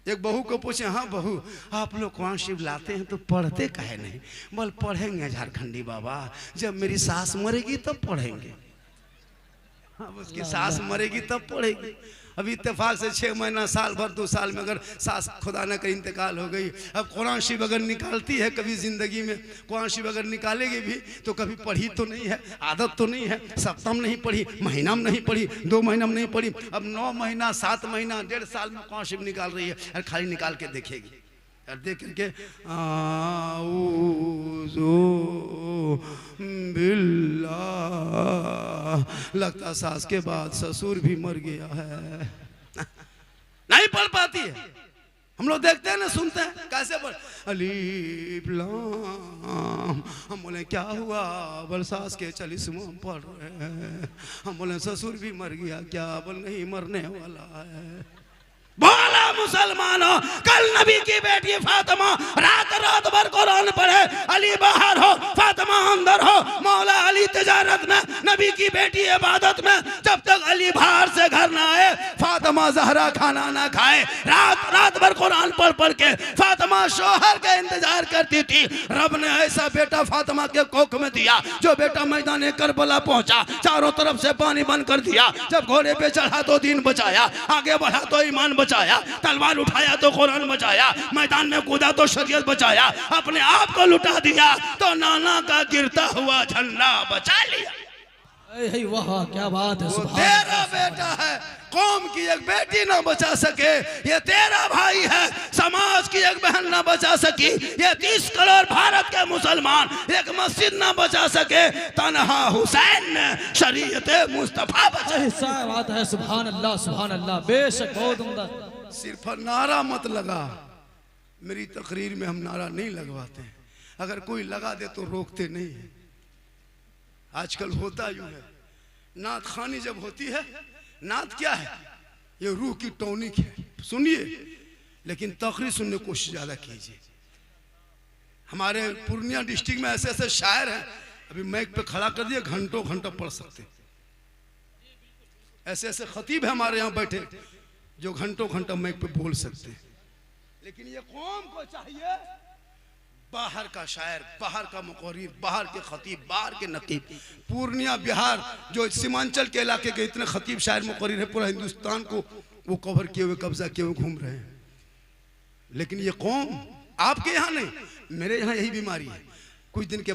एक बहू को पूछे, हाँ बहू आप लोग कुरान शरीफ लाते हैं तो पढ़ते काहे नहीं? बोल पढ़ेंगे झारखंडी बाबा, जब मेरी सास मरेगी तब पढ़ेंगे। अब उसकी सास मरेगी तब पढ़ेगी। अभी इत्तेफाक से 6 महीना, साल भर, 2 साल में अगर सास खुदा न करे इंतकाल हो गई, अब कुरान शरीफ अगर निकालती है कभी जिंदगी में, कुरान शरीफ अगर निकालेगी भी तो कभी पढ़ी तो नहीं है, आदत तो नहीं है, सप्ताह में नहीं पढ़ी, महीना में नहीं पढ़ी, 2 महीना में नहीं पढ़ी, अब 9 महीना 7 महीना 1.5 साल में कुरान शरीफ निकाल रही है, और खाली निकाल के देखेगी, और देख करके लगता सास के बाद ससुर भी मर गया है। नहीं पढ़ पाती है। हम लोग देखते हैं ना, सुनते हैं, कैसे पढ़ अलीफ लाम, हम बोले क्या हुआ? बोल सास के 40वां पढ़ रहे हैं। हम बोले ससुर भी मर गया क्या? बोल नहीं, मरने वाला है। बोला मुसलमानों, कल नबी की बेटी फातिमा रात भर कुरान पढ़े, अली बाहर हो, फातिमा अंदर हो, मौला अली तिजारत में, नबी की बेटी इबादत में। जब तक अली बाहर से घर ना आए, फातिमा जहरा खाना ना खाए, रात रात भर कुरान पढ़ पढ़ के फातिमा शोहर का इंतजार करती थी। रब ने ऐसा बेटा फातिमा के कोख में दिया जो बेटा मैदान करबला पहुंचा, चारों तरफ से पानी बंद कर दिया। जब घोड़े पे चढ़ा तो दीन बचाया, आगे बढ़ा तो ईमान बचाया, तलवार उठाया तो कुरान बचाया, मैदान में कूदा तो शरीयत बचाया, अपने आप को लुटा दिया तो नाना का गिरता हुआ झंडा बचा लिया। वाह क्या बात है। वो तेरा बेटा है, कौम की एक बेटी ना बचा सके, ये तेरा भाई है, समाज की एक बहन ना बचा सकी, ये 30 करोड़ भारत के मुसलमान एक मस्जिद ना बचा सके, तन्हा हुसैन ने शरीयत मुस्तफा बचा। ऐसा बात है। सुभान अल्लाह बेशक बहुत उम्दा। सिर्फ नारा मत लगा, मेरी तकरीर में हम नारा नहीं लगवाते, अगर कोई लगा दे तो रोकते नहीं है। आजकल होता यूं है, नात खानी जब होती है, नात क्या है, ये रूह की टॉनिक है, सुनिए लेकिन तकरीर सुनने की कोशिश ज्यादा कीजिए। हमारे पूर्णिया डिस्ट्रिक्ट में ऐसे ऐसे शायर हैं, अभी माइक पे खड़ा कर दिए घंटों घंटों पढ़ सकते। ऐसे ऐसे खतीब है हमारे यहाँ बैठे जो घंटों घंटों माइक पे बोल सकते हैं। लेकिन ये कौम को चाहिए बाहर का शायर, बाहर का मुकर्रिर, बाहर के खतीब, बाहर के नकीब। पूर्णिया बिहार जो सीमांचल के इलाके के इतने खतीब शायर मुकर्रिर है, पूरा हिंदुस्तान को वो कवर किए हुए, कब्जा किए हुए घूम रहे हैं। लेकिन ये कौम आपके यहाँ नहीं, मेरे यहाँ यही बीमारी है। कुछ दिन के